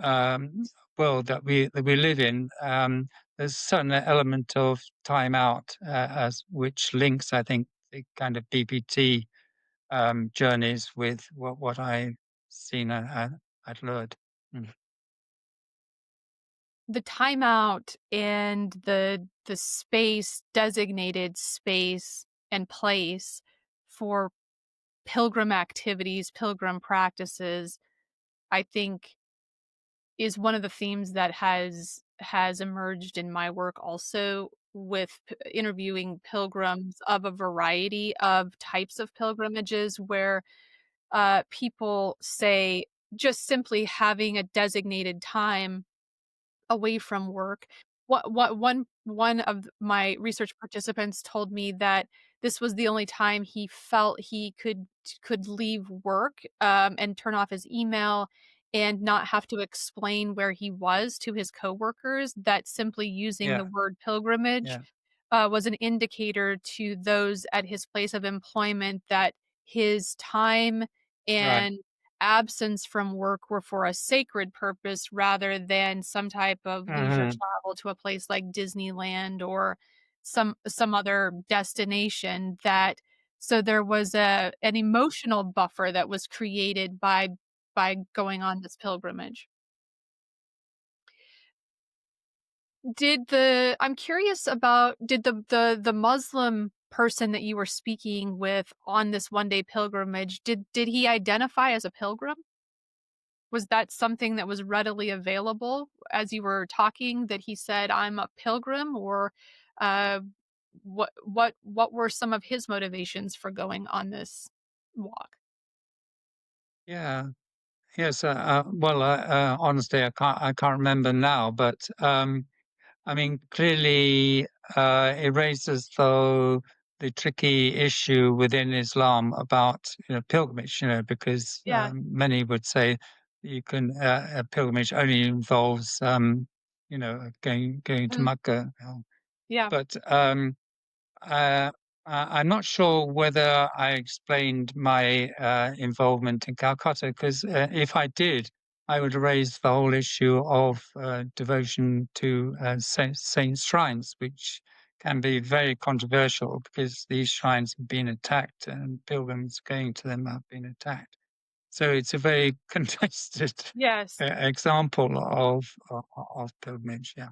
um, world that we live in, there's a certain element of time out, as which links, I think, the kind of BPT journeys with what I've seen at Lourdes. Mm. The timeout and the space, designated space and place for pilgrim activities, pilgrim practices, I think is one of the themes that has emerged in my work also with interviewing pilgrims of a variety of types of pilgrimages where people say just simply having a designated time away from work. One of my research participants told me that this was the only time he felt he could leave work, and turn off his email and not have to explain where he was to his coworkers, that simply using the Yeah, word pilgrimage yeah, was an indicator to those at his place of employment that his time right. and absence from work were for a sacred purpose rather than some type of leisure Hmm. travel to a place like Disneyland or some other destination. That so there was a an emotional buffer that was created by going on this pilgrimage. Did the I'm curious about did the Muslim person that you were speaking with on this one-day pilgrimage, did he identify as a pilgrim? Was that something that was readily available as you were talking, that he said, "I'm a pilgrim," or, uh, what were some of his motivations for going on this walk? Yeah, yes. Well, honestly, I can't remember now, but I mean, clearly, it raises though the tricky issue within Islam about pilgrimage. Because Yeah, many would say you can a pilgrimage only involves going to mm, Mecca, yeah. but uh, I'm not sure whether I explained my involvement in Calcutta because if I did, I would raise the whole issue of devotion to saints' shrines, which can be very controversial because these shrines have been attacked and pilgrims going to them have been attacked. So it's a very contested Yes. example of pilgrimage. Yeah.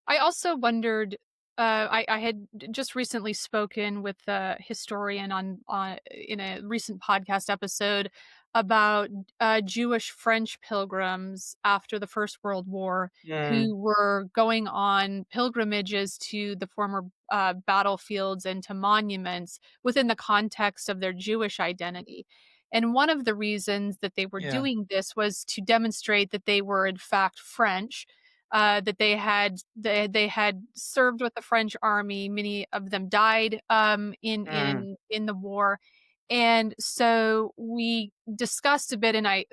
I also wondered, I had just recently spoken with a historian on in a recent podcast episode about Jewish French pilgrims after the First World War mm, who were going on pilgrimages to the former battlefields and to monuments within the context of their Jewish identity. And one of the reasons that they were yeah, doing this was to demonstrate that they were in fact French, that they had served with the French army. Many of them died mm, in the war, and so we discussed a bit, and I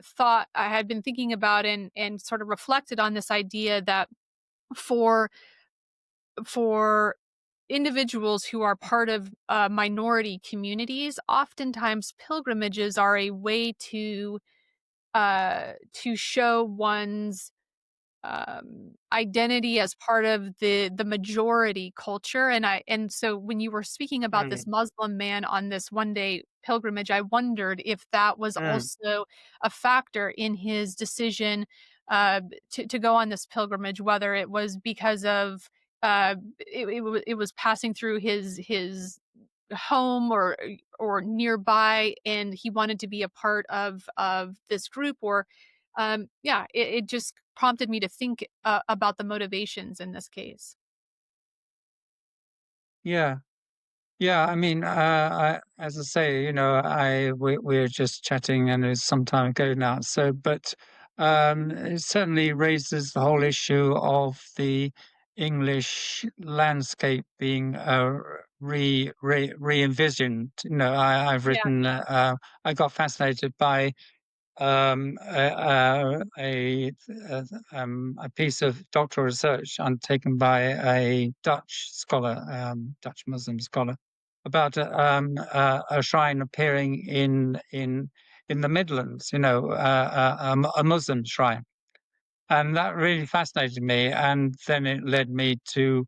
had been thinking about and sort of reflected on this idea that for for individuals who are part of minority communities, oftentimes pilgrimages are a way to show one's identity as part of the majority culture. And so when you were speaking about mm, this Muslim man on this one-day pilgrimage, I wondered if that was mm, also a factor in his decision, to go on this pilgrimage, whether it was because of, it was passing through his home or nearby, and he wanted to be a part of this group, or yeah, it just prompted me to think about the motivations in this case. yeah. Yeah, I mean, as I say, we're just chatting, and it's some time ago now. So, but it certainly raises the whole issue of the English landscape being re envisioned. I've Yeah, written. I got fascinated by a piece of doctoral research undertaken by a Dutch scholar, Dutch Muslim scholar, about a shrine appearing in the Midlands. A Muslim shrine, and that really fascinated me. And then it led me to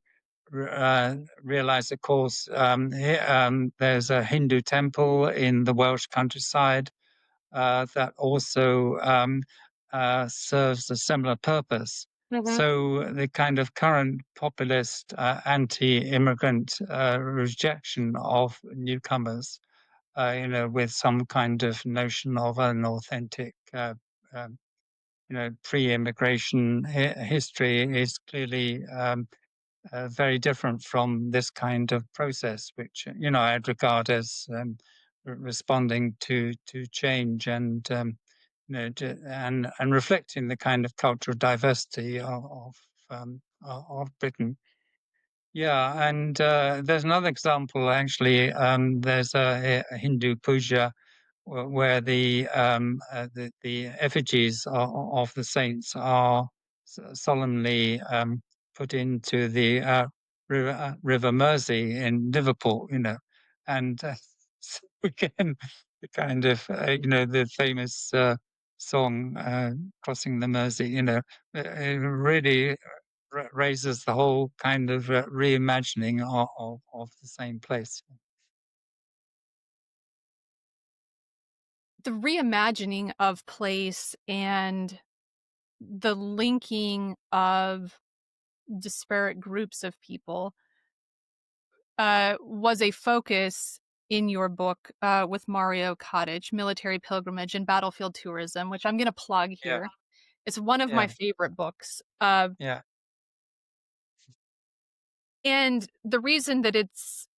realize, of course, there's a Hindu temple in the Welsh countryside that also serves a similar purpose. mhm. So the kind of current populist, anti-immigrant rejection of newcomers, with some kind of notion of an authentic, um, pre-immigration history is clearly very different from this kind of process, which I'd regard as responding to change and and reflecting the kind of cultural diversity of Britain. Yeah, and there's another example actually. There's a Hindu puja where the effigies of the saints are solemnly put into the River Mersey in Liverpool, and so again, the kind of the famous song "Crossing the Mersey," it really raises the whole kind of reimagining of the same place. The reimagining of place and the linking of disparate groups of people was a focus in your book with Mario Cottage, Military Pilgrimage and Battlefield Tourism, which I'm going to plug Yeah, here. It's one of my yeah, favorite books. yeah. And the reason that it's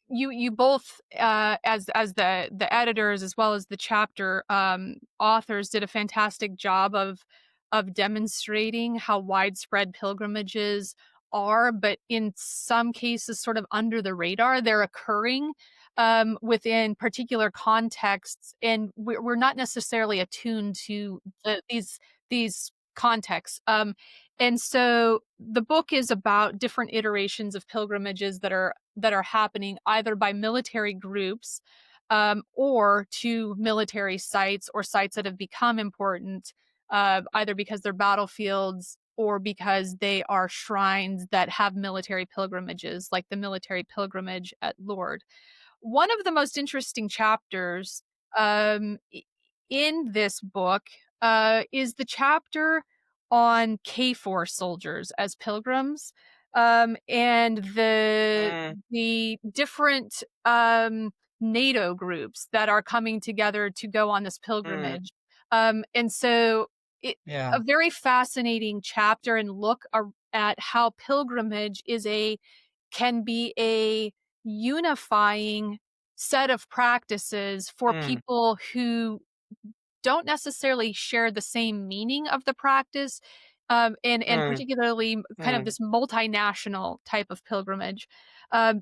you both, as the editors as well as the chapter authors, did a fantastic job of demonstrating how widespread pilgrimages are, but in some cases sort of under the radar. They're occurring within particular contexts, and we're not necessarily attuned to these contexts. And so the book is about different iterations of pilgrimages that are happening either by military groups, or to military sites or sites that have become important, either because they're battlefields or because they are shrines that have military pilgrimages, like the military pilgrimage at Lourdes. One of the most interesting chapters in this book is the chapter on K4 soldiers as pilgrims, and the Mm, the different NATO groups that are coming together to go on this Mm, pilgrimage. And so it yeah. a very fascinating chapter and look at how pilgrimage can be a unifying set of practices for Mm, people who don't necessarily share the same meaning of the practice, and mm, particularly kind of mm, this multinational type of pilgrimage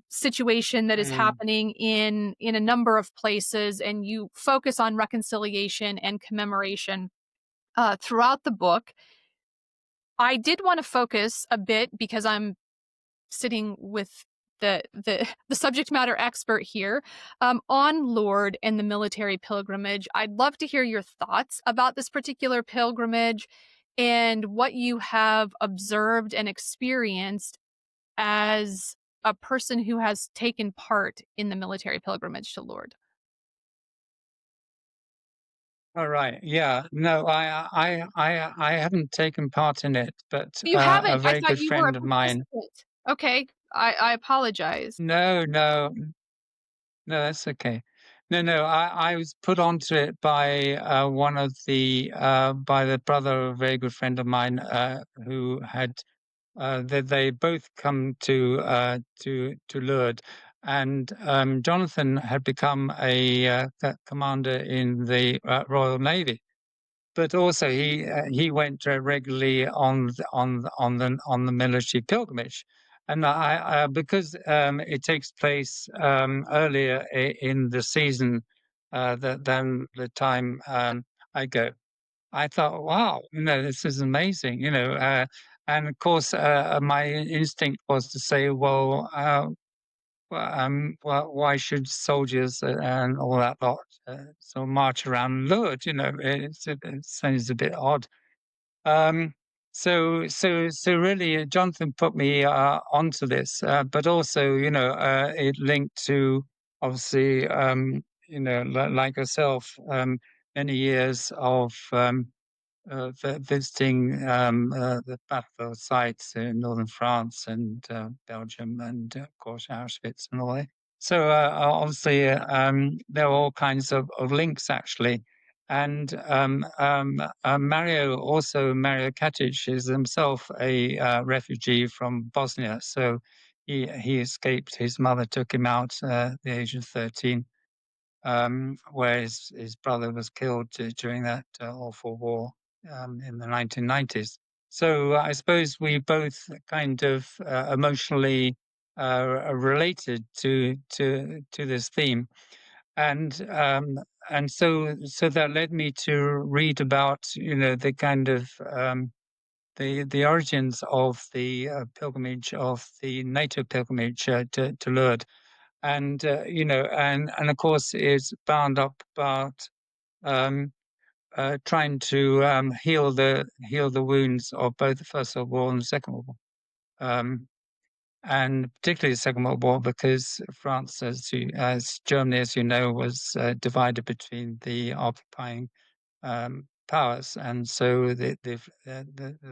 situation that is mm. happening in a number of places, and you focus on reconciliation and commemoration throughout the book. I did want to focus a bit because I'm sitting with the subject matter expert here on Lourdes and the military pilgrimage. I'd love to hear your thoughts about this particular pilgrimage and what you have observed and experienced as a person who has taken part in the military pilgrimage to Lourdes. All right. Yeah. No, I haven't taken part in it, but You a haven't. I very thought good you were a friend of mine. participant. Okay. I apologize. No, no, no, that's okay. No, no, I was put onto it by one of the by the brother of a very good friend of mine who had they both come to Lourdes, and Jonathan had become a commander in the Royal Navy. But also he went regularly on the military pilgrimage, and I because it takes place earlier in the season than the time I go. I thought, wow, this is amazing, and of course, my instinct was to say, well, why should soldiers and all that lot sort of march around Lourdes? It seems a bit odd. Um, so really, Jonathan put me onto this, but also, it linked to obviously, like yourself, many years of visiting the battlefield sites in northern France and Belgium, and of course Auschwitz and all that. So obviously, there are all kinds of links actually. And Mario Katic is himself a refugee from Bosnia. So he escaped. His mother took him out at the age of 13, where his brother was killed during that awful war in the 1990s. So I suppose we both kind of emotionally are related to this theme, and so that led me to read about the kind of the origins of the pilgrimage of the NATO pilgrimage to Lourdes, and and of course is bound up about um, trying to heal the wounds of both the First World War and the Second World War, and particularly the Second World War because France, as Germany, as you know, was divided between the occupying powers, and so the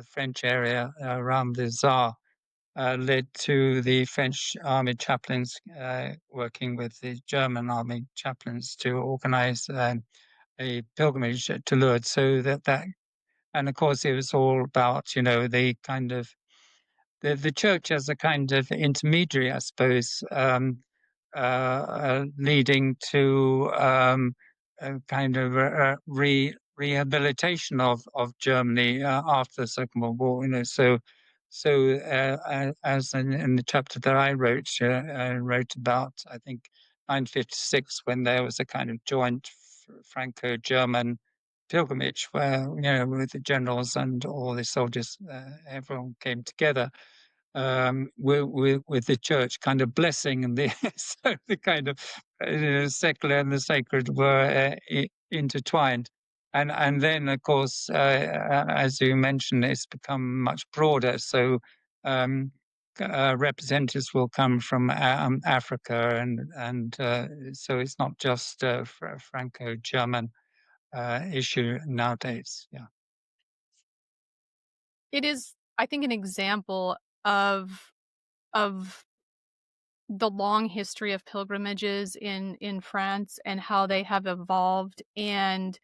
French area around the Tsar led to the French army chaplains working with the German army chaplains to organize a pilgrimage to Lourdes. And of course, it was all about, the kind of the church as a kind of intermediary, I suppose, leading to a kind of rehabilitation of Germany after the Second World War. As in the chapter that I wrote about, I think 1956, when there was a kind of joint Franco-German pilgrimage where with the generals and all the soldiers, everyone came together with the church kind of blessing and the so the kind of secular and the sacred were intertwined, and then of course as you mentioned, it's become much broader. So um, representatives will come from Africa, and so it's not just a Franco-German issue nowadays. Yeah. It is, I think, an example of the long history of pilgrimages in France and how they have evolved, and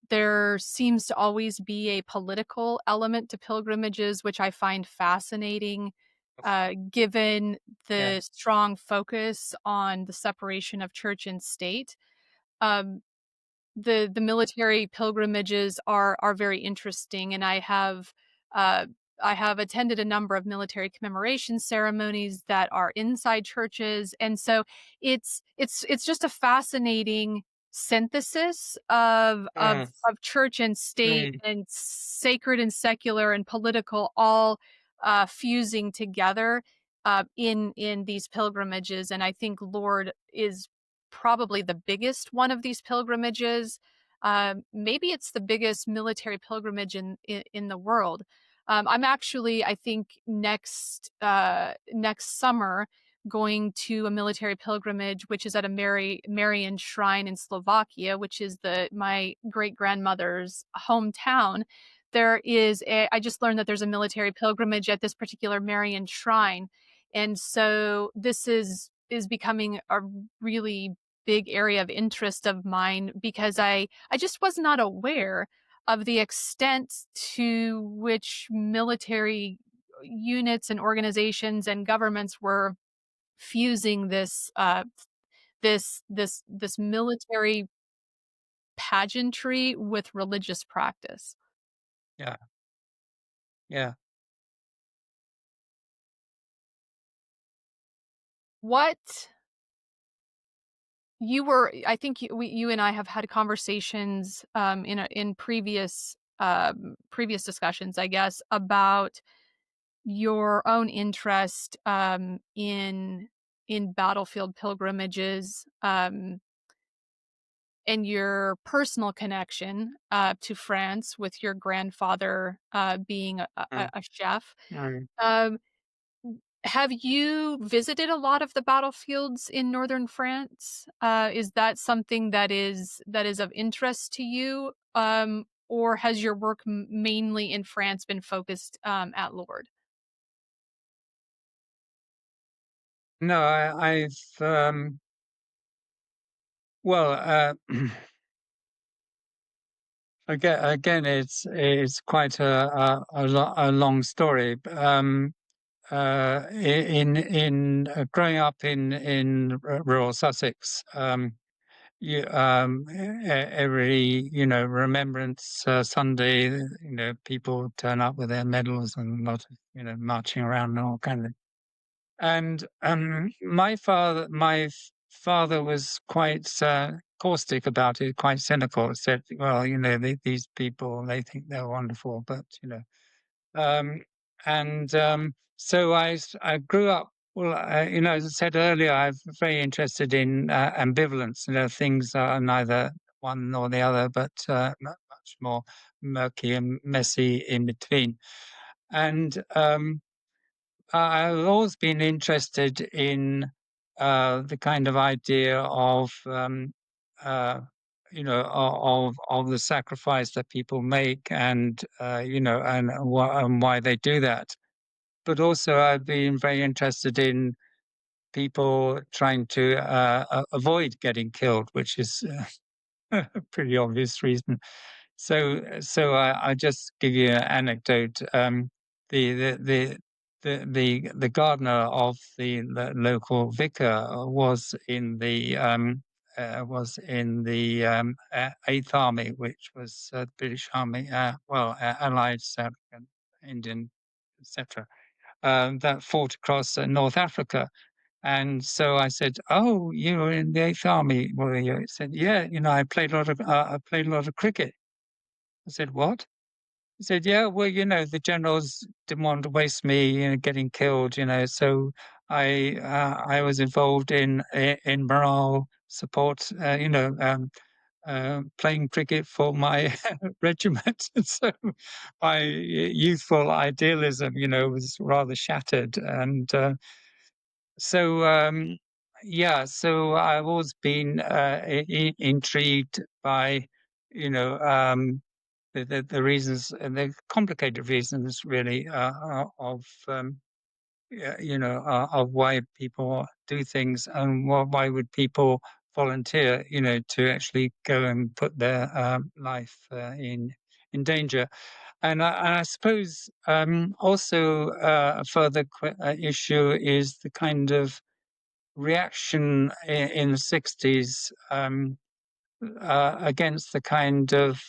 there seems to always be a political element to pilgrimages, which I find fascinating, given Yeah. the strong focus on the separation of church and state. Um, the military pilgrimages are very interesting, and uh, I have attended a number of military commemoration ceremonies that are inside churches, and so it's just a fascinating synthesis Mm, of church and state mm, and sacred and secular and political all fusing together in these pilgrimages, and I think Lord is probably the biggest one of these pilgrimages. Maybe it's the biggest military pilgrimage in the world. I'm actually, I think, next summer going to a military pilgrimage, which is at a Marian shrine in Slovakia, which is the my great grandmother's hometown. I just learned that there's a military pilgrimage at this particular Marian shrine, and so this is becoming a really big area of interest of mine because I just was not aware of the extent to which military units and organizations and governments were fusing this military pageantry with religious practice. yeah, yeah. What you were I think you and I have had conversations in previous discussions, I guess, about your own interest in battlefield pilgrimages, and your personal connection to France with your grandfather being Mm, a chef. mm. Um, have you visited a lot of the battlefields in northern France? Is that something that is of interest to you, or has your work mainly in France been focused at Lourdes? No, I've well, again, it's quite a long story. In growing up in rural Sussex, every Remembrance Sunday, people turn up with their medals and a lot of marching around and all kind of. And my father was quite caustic about it, quite cynical. Said, "Well, these people, they think they're wonderful, but um, and so I grew up. Well, as I said earlier, I'm very interested in ambivalence. Things are neither one nor the other, but much more murky and messy in between. And I've always been interested in the kind of idea of of the sacrifice that people make, and and why they do that. But also, I've been very interested in people trying to avoid getting killed, which is a pretty obvious reason. So I just give you an anecdote. The the the the gardener of the local vicar was in the Eighth Army, which was the British Army, Allied, South African, Indian, etc. That fought across North Africa. And so I said, "Oh, you were in the Eighth Army, were you?" He said, "Yeah, I played a lot of cricket." I said, "What?" He said, "Yeah, well, the generals didn't want to waste me, getting killed, so I was involved in morale support, playing cricket for my regiment." And so my youthful idealism, was rather shattered, and so so I've always been intrigued by, you know, um, the reasons and the complicated reasons, really, of of why people do things, and why would people volunteer, to actually go and put their life in danger. And I suppose also a further issue is the kind of reaction in the 60s against the kind of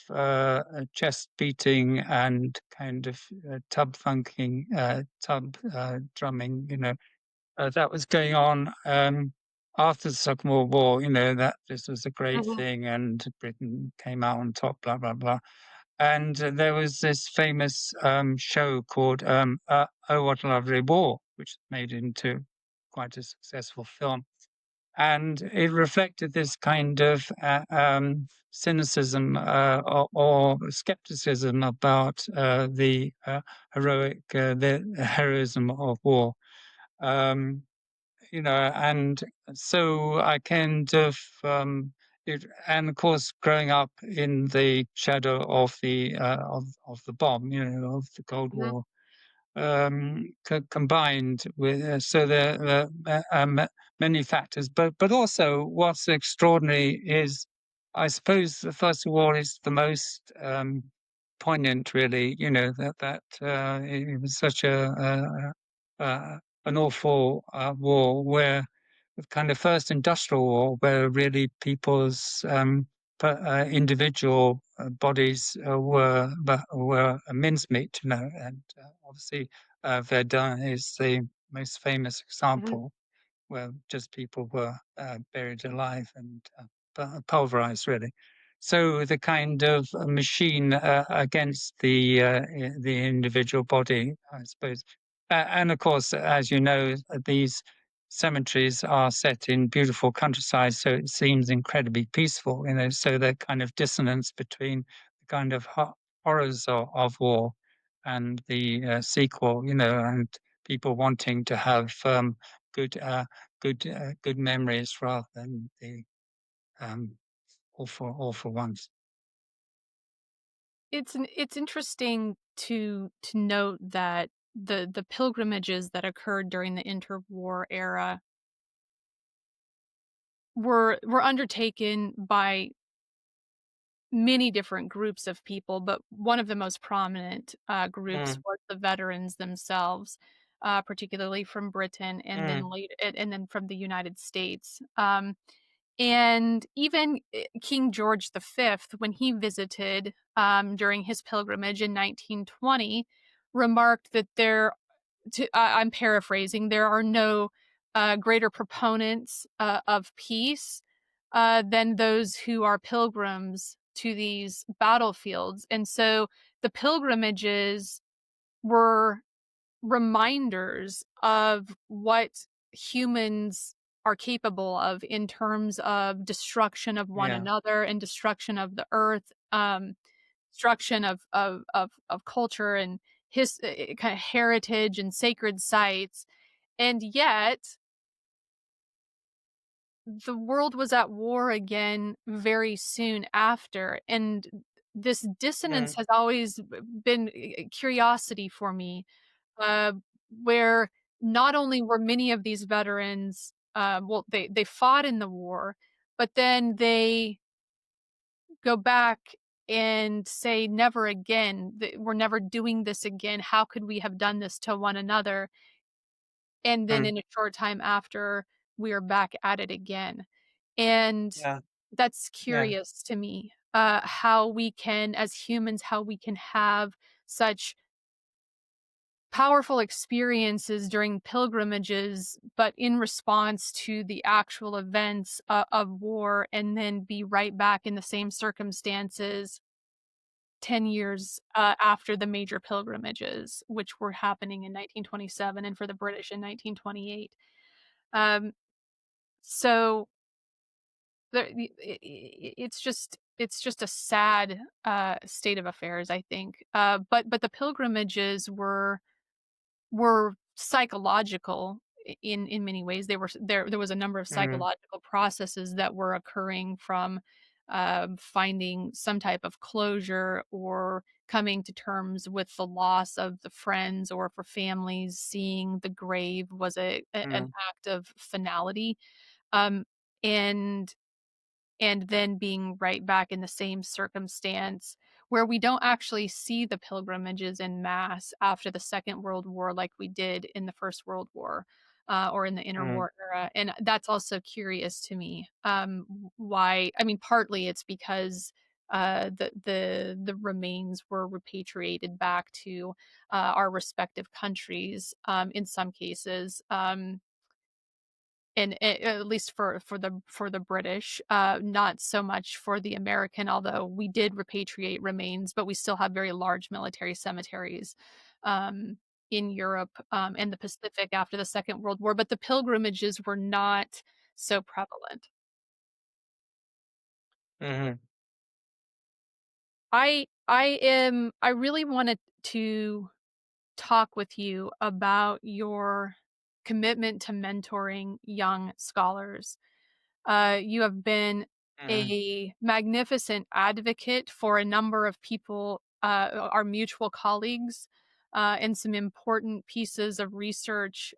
chest beating and kind of tub drumming, that was going on after the Second World War, that this was a great Mhm. thing and Britain came out on top, blah, blah, blah. And there was this famous show called Oh, What a Lovely War, which made into quite a successful film. And it reflected this kind of cynicism or skepticism about the heroism of war. Um, and so I kind of and of course, growing up in the shadow of the bomb, of the Cold Mhm. War, combined with so there are many factors, but also what's extraordinary is, I suppose, the First War is the most poignant, really. That it was such an awful war, where the kind of first industrial war, where really people's individual bodies were a mincemeat, and obviously Verdun is the most famous Mhm. example, where just people were buried alive and pulverized, really. So the kind of machine against the individual body, I suppose. And of course, as you know, these cemeteries are set in beautiful countryside, so it seems incredibly peaceful. So the kind of dissonance between the kind of horrors of war and the sequel, and people wanting to have good good memories rather than the um, awful ones. It's interesting to note that the pilgrimages that occurred during the interwar era were undertaken by many different groups of people, but one of the most prominent, groups Mm, was the veterans themselves, particularly from Britain mm, and then from the United States. And even, King George V, when he visited, during his pilgrimage in 1920, remarked that I'm paraphrasing, there are no, greater proponents, of peace, than those who are pilgrims to these battlefields, and so the pilgrimages were reminders of what humans are capable of in terms of destruction of one yeah, another and destruction of the earth, destruction of culture and his kind of heritage and sacred sites. And yet, the world was at war again very soon after, and this dissonance mm, has always been curiosity for me, uh, where not only were many of these veterans, well, they fought in the war, but then they go back and say, "Never again. We're never doing this again. How could we have done this to one another?" And then mm, in a short time after, we are back at it again. And yeah, that's yeah, curious to me, how we can, as humans, how we can have such powerful experiences during pilgrimages, but in response to the actual events of war, and then be right back in the same circumstances 10 years after the major pilgrimages, which were happening in 1927 and for the British in 1928. Um, so it's just a sad state of affairs, I think. But the pilgrimages were psychological in many ways. They were there was a number of mm, psychological processes that were occurring from, finding some type of closure or coming to terms with the loss of the friends, or for families, seeing the grave was an mm, act of finality. Um, and and then being right back in the same circumstance where we don't actually see the pilgrimages in mass after the Second World War like we did in the First World War, or in the mm, interwar era, and that's also curious to me. Why? I mean, partly it's because the remains were repatriated back to our respective countries, in some cases. And at least for the British, not so much for the American, although we did repatriate remains, but we still have very large military cemeteries, um, in Europe, and the Pacific after the Second World War, but the pilgrimages were not so prevalent. mhm. I really wanted to talk with you about your commitment to mentoring young scholars. You have been Mhm. a magnificent advocate for a number of people, our mutual colleagues, in some important pieces of research,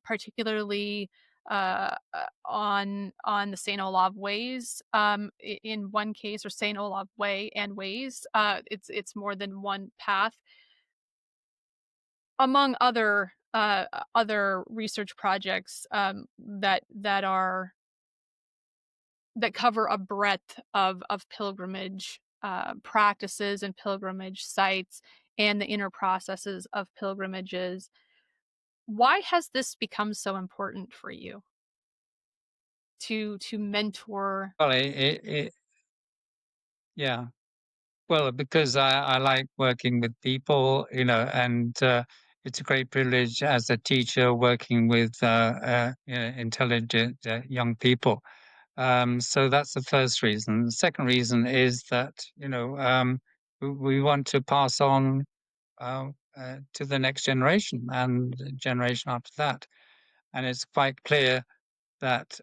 particularly on the Saint Olave ways. In one case, or Saint Olave way and ways, it's more than one path, among other research projects, that cover a breadth of pilgrimage, practices and pilgrimage sites, and the inner processes of pilgrimages. Why has this become so important for you to mentor? Well, yeah. Well, because I like working with people, and it's a great privilege as a teacher working with intelligent young people. So that's the first reason. The second reason is that we want to pass on uh, to the next generation and the generation after that, and it's quite clear that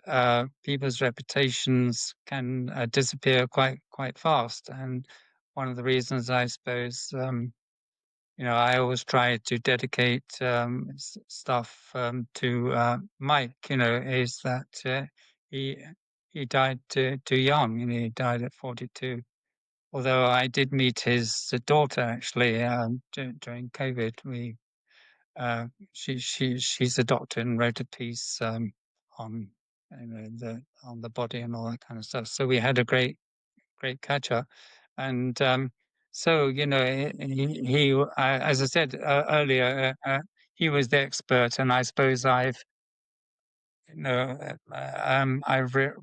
people's reputations can disappear quite fast. And one of the reasons, I suppose, I always try to dedicate stuff to Mike. Is that he he died too young, and he died at 42. Although I did meet his daughter actually during COVID. She's a doctor and wrote a piece on the body and all that kind of stuff. So we had a great catch up, and so as I said earlier, he was the expert, and I suppose I've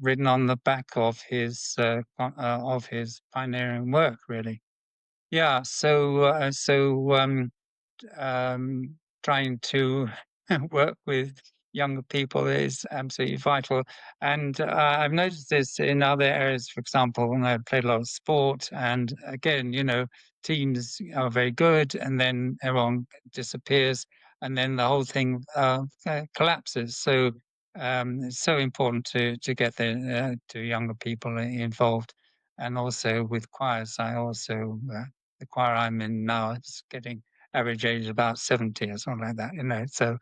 ridden on the back of his pioneering work, really. Yeah. So trying to work with younger people is absolutely vital. And I've noticed this in other areas. For example, when I played a lot of sport, and again, teams are very good, and then everyone disappears, and then the whole thing collapses. So it's so important to get to younger people involved, and also with choirs. The choir I'm in now is getting average age is about 70 or something like that, so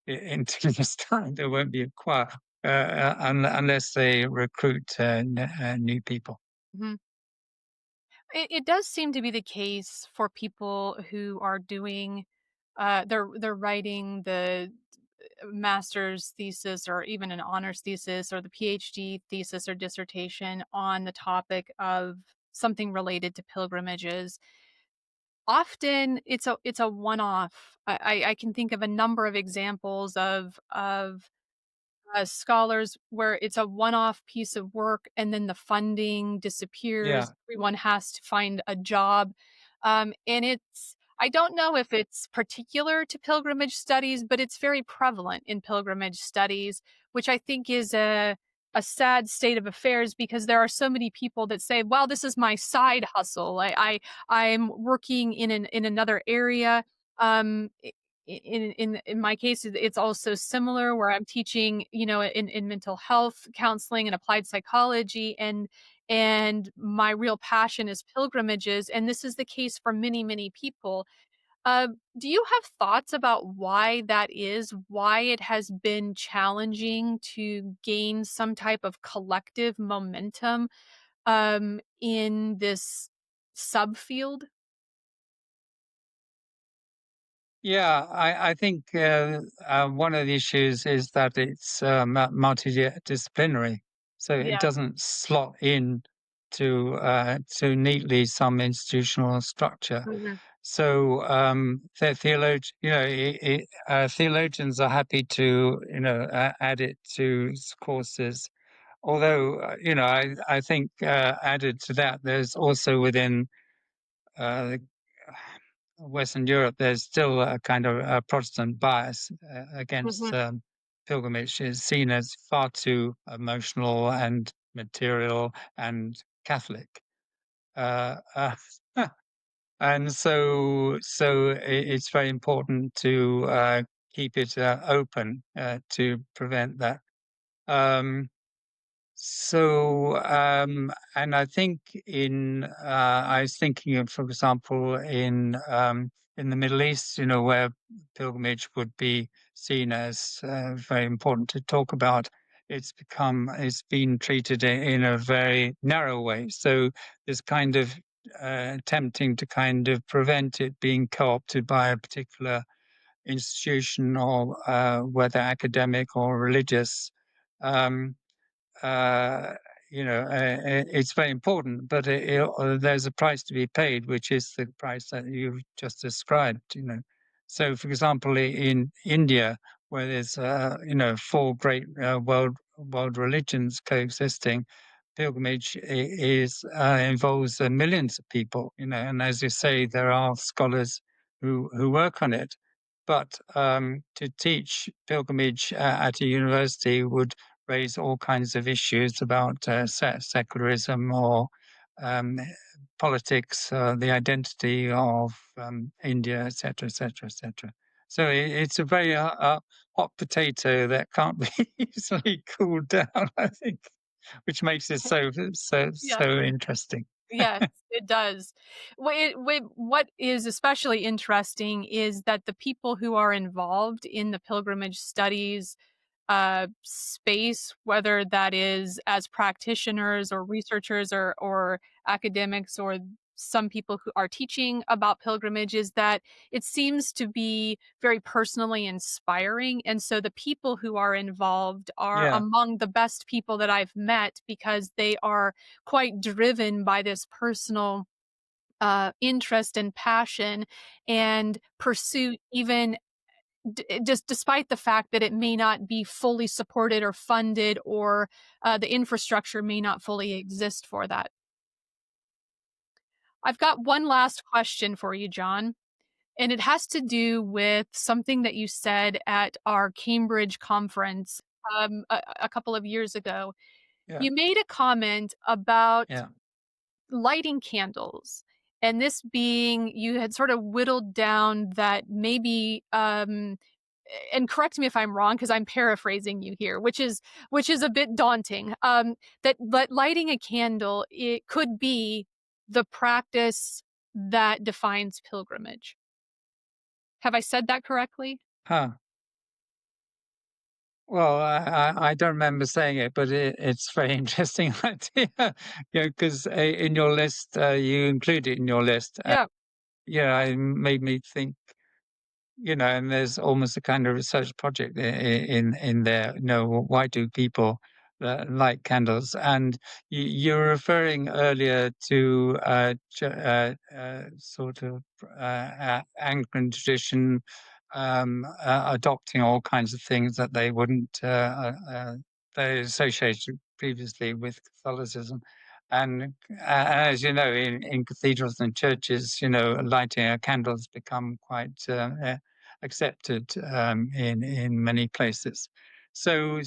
in 2 years' time, there won't be a choir, unless they recruit new people. Mhm. It does seem to be the case for people who are doing, they're writing the master's thesis, or even an honors thesis, or the PhD thesis or dissertation on the topic of something related to pilgrimages. Often it's a one-off. I can think of a number of examples of scholars where it's a one-off piece of work, and then the funding disappears. Yeah, Everyone has to find a job. And I don't know if it's particular to pilgrimage studies, but it's very prevalent in pilgrimage studies, which I think is a sad state of affairs, because there are so many people that say, "Well, this is my side hustle. I'm working in another area." Um, in my case, it's also similar where I'm teaching, in mental health counseling and applied psychology, and my real passion is pilgrimages, and this is the case for many, many people. Do you have thoughts about why that is? Why it has been challenging to gain some type of collective momentum, in this subfield? Yeah, I think one of the issues is that it's multidisciplinary, so it Yeah. doesn't slot in to neatly some institutional structure. Mhm. So the theologians are happy to add it to courses. Although I think added to that, there's also within uh, Western Europe, there's still a kind of a Protestant bias against Mhm. pilgrimage. Is seen as far too emotional and material and Catholic. Uh, uh, and it's very important to keep it open to prevent that. Um, and I think I was thinking of, for example, in the Middle East, where pilgrimage would be seen as very important to talk about. It's been treated in a very narrow way. So there's kind of attempting to kind of prevent it being co-opted by a particular institution or whether academic or religious. Um, uh, it's very important, but there's a price to be paid, which is the price that you've just described. So for example, in India, where there's four great world religions coexisting, pilgrimage is involves millions of people. And as you say, there are scholars who work on it. But to teach pilgrimage at a university would raise all kinds of issues about secularism or um, politics, the identity of India, etc., etc., etc. So it's a very hot potato that can't be easily cooled down, I think, which makes it Yeah. so interesting. Yes, it does. What is especially interesting is that the people who are involved in the pilgrimage studies space, whether that is as practitioners or researchers or academics or some people who are teaching about pilgrimage, is that it seems to be very personally inspiring. And so the people who are involved are Yeah, among the best people that I've met because they are quite driven by this personal interest and passion and pursuit, even just despite the fact that it may not be fully supported or funded, or the infrastructure may not fully exist for that. I've got one last question for you, John, and it has to do with something that you said at our Cambridge conference a couple of years ago. yeah, You made a comment about yeah. lighting candles, and this being you had sort of whittled down that maybe and correct me if I'm wrong because I'm paraphrasing you here, which is a bit daunting. That lighting a candle, it could be the practice that defines pilgrimage. Have I said that correctly? Huh. Well, I don't remember saying it, but it's very interesting idea. Because in your list, you include it in your list. Yeah. Yeah, it made me think. And there's almost a kind of research project in there. Why do people light candles? And you're referring earlier to sort of Anglican tradition adopting all kinds of things that they wouldn't they associated previously with Catholicism. And as you know, in cathedrals and churches, lighting a candle has become quite accepted in many places. So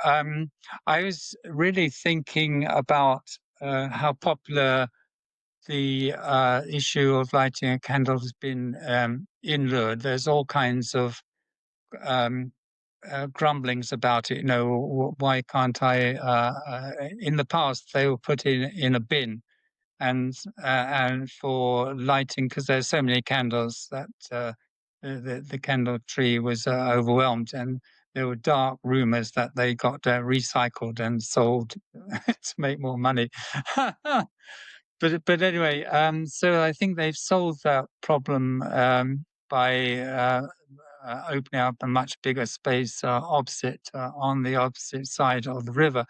I was really thinking about how popular the issue of lighting a candle has been in Lourdes. There's all kinds of um, grumblings about it. You know, why can't I? In the past, they were put in a bin, and for lighting, because there's so many candles that the candle tree was overwhelmed, and there were dark rumors that they got recycled and sold to make more money. But anyway, so I think they've solved that problem by opening up a much bigger space opposite on the opposite side of the river.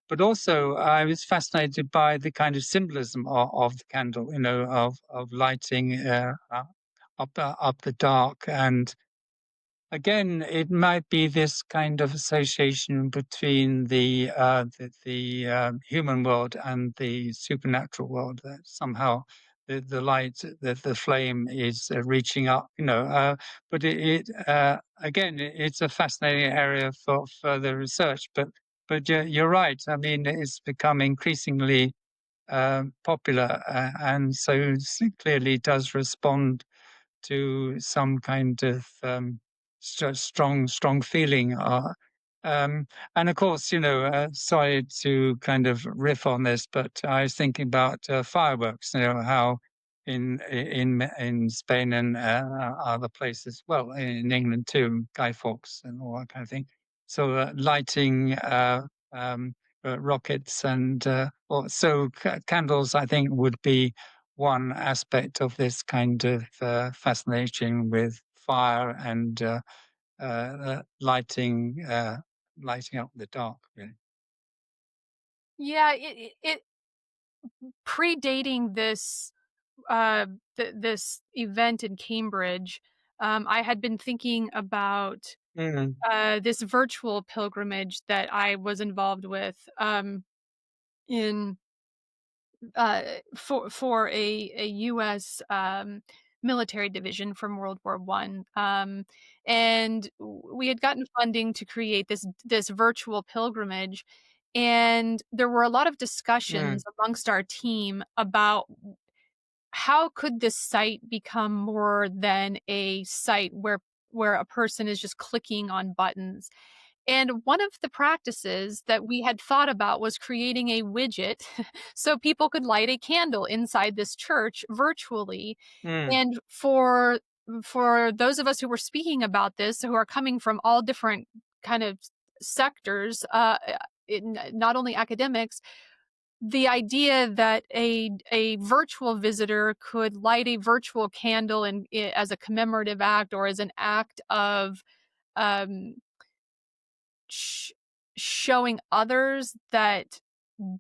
But also, I was fascinated by the kind of symbolism of the candle, you know, of lighting up the dark. And again, it might be this kind of association between the human world and the supernatural world, that somehow the light, the flame is reaching up, you know. But again, it's a fascinating area for further research. But you're right. I mean, it's become increasingly popular, and so clearly does respond to some kind of strong feeling. And of course, you know, sorry to kind of riff on this, but I was thinking about fireworks. You know how in Spain and other places, well, in England too, Guy Fawkes and all that kind of thing. So lighting rockets and candles, I think, would be one aspect of this kind of fascination with fire and lighting up the dark. Really. Yeah, it predating this this event in Cambridge, I had been thinking about Mm, this virtual pilgrimage that I was involved with in for a U.S. Military division from World War One, and we had gotten funding to create this virtual pilgrimage, and there were a lot of mm, discussions amongst our team about how could this site become more than a site where a person is just clicking on buttons. And one of the practices that we had thought about was creating a widget so people could light a candle inside this church virtually. mm, And for those of us who were speaking about this, who are coming from all different kind of sectors, not only academics, the idea that a virtual visitor could light a virtual candle and as a commemorative act or as an act of um, sh- showing others that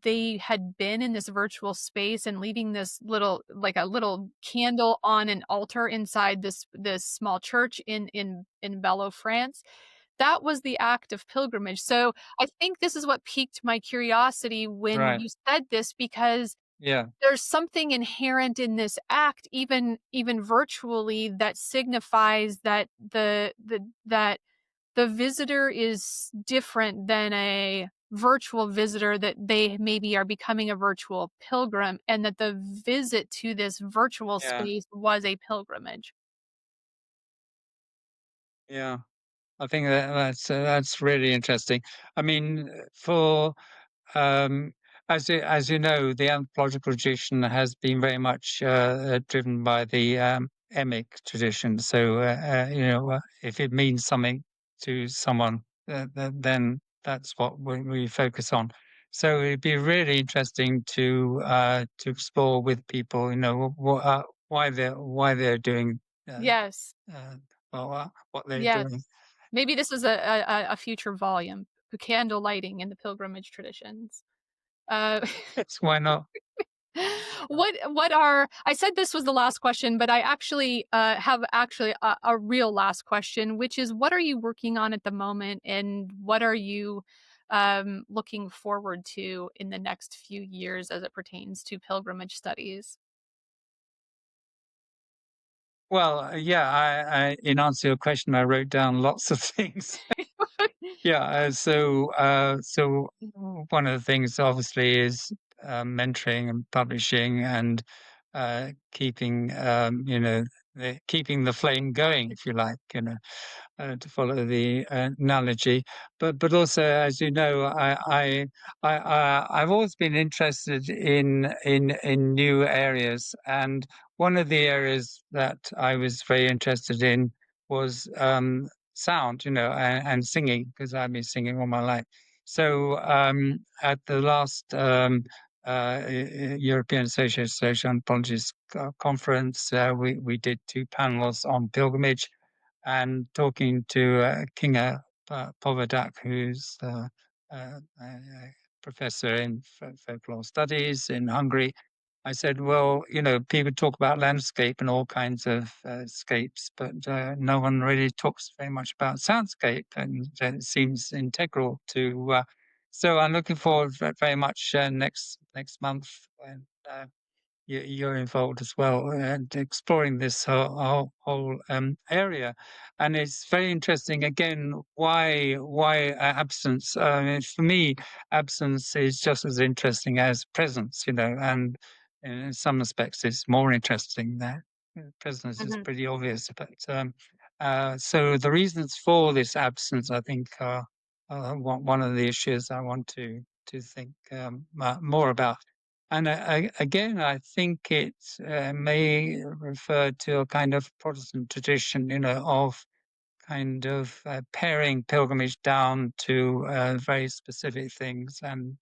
they had been in this virtual space and leaving this little like a little candle on an altar inside this small church in Bello, France. That was the act of pilgrimage. So I think this is what piqued my curiosity when right. you said this, because Yeah. there's something inherent in this act, even virtually, that signifies that the visitor is different than a virtual visitor, that they maybe are becoming a virtual pilgrim, and that the visit to this virtual Yeah. space was a pilgrimage. Yeah. I think that's really interesting. I mean, for Um, as you know, the anthropological tradition has been very much driven by the emic tradition. So, you know, if it means something to someone, then that's what we focus on. So it'd be really interesting to explore with people, you know, why they're doing uh, Yes, uh, what they're yes. doing. Maybe this is a future volume, the candle lighting in the pilgrimage traditions. Uh Yes, why not? what are I said this was the last question, but I actually have actually a real last question, which is what are you working on at the moment, and what are you looking forward to in the next few years as it pertains to pilgrimage studies? Well, yeah, in answer to your question, I wrote down lots of things. Yeah, so one of the things obviously is mentoring and publishing and keeping keeping the flame going, if you like, to follow the analogy. But also, as you know, I've always been interested in new areas, and one of the areas that I was very interested in was sound, and singing, because I've been singing all my life. So at the last European Association of Anthropologists conference, we did two panels on pilgrimage, and talking to Kinga Povadak, who's a professor in folklore studies in Hungary. I said, well, people talk about landscape and all kinds of scapes, but no one really talks very much about soundscape, and it seems integral to. So I'm looking forward very much next month when you're involved as well, and exploring this whole area. And it's very interesting. Again, why absence? For me, absence is just as interesting as presence. And in some respects, it's more interesting. That presence is Mhm. pretty obvious, but so the reasons for this absence, I think, are one of the issues I want to think more about. And again, I think it may refer to a kind of Protestant tradition, of kind of paring pilgrimage down to very specific things, and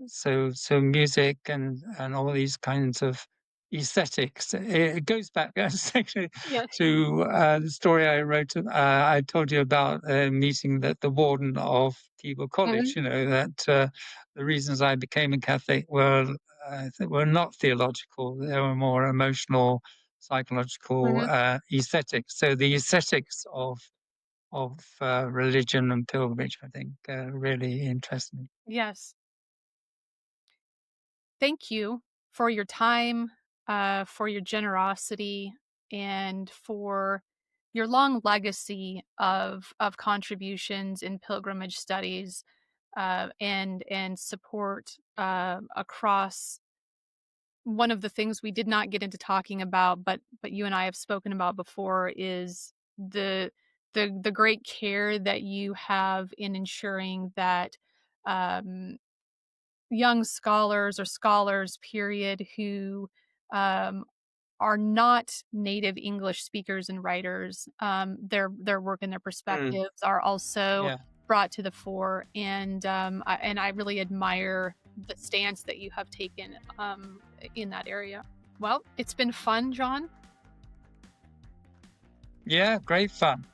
so music and all these kinds of aesthetics. It goes back actually Yeah. to the story I told you about meeting the warden of Keble College. Mhm. That the reasons I became a Catholic were not theological; they were more emotional, psychological, Mhm. aesthetics. So the aesthetics of religion and pilgrimage, I think, really interest me. Yes. Thank you for your time, for your generosity, and for your long legacy of contributions in pilgrimage studies, and support across one of the things we did not get into talking about, but you and I have spoken about before, is the great care that you have in ensuring that um, young scholars or scholars, period, who um, are not native English speakers and writers, their work and their Mm, perspectives are also yeah. brought to the fore, and I really admire the stance that you have taken in that area. Well, it's been fun, John. Yeah, great fun.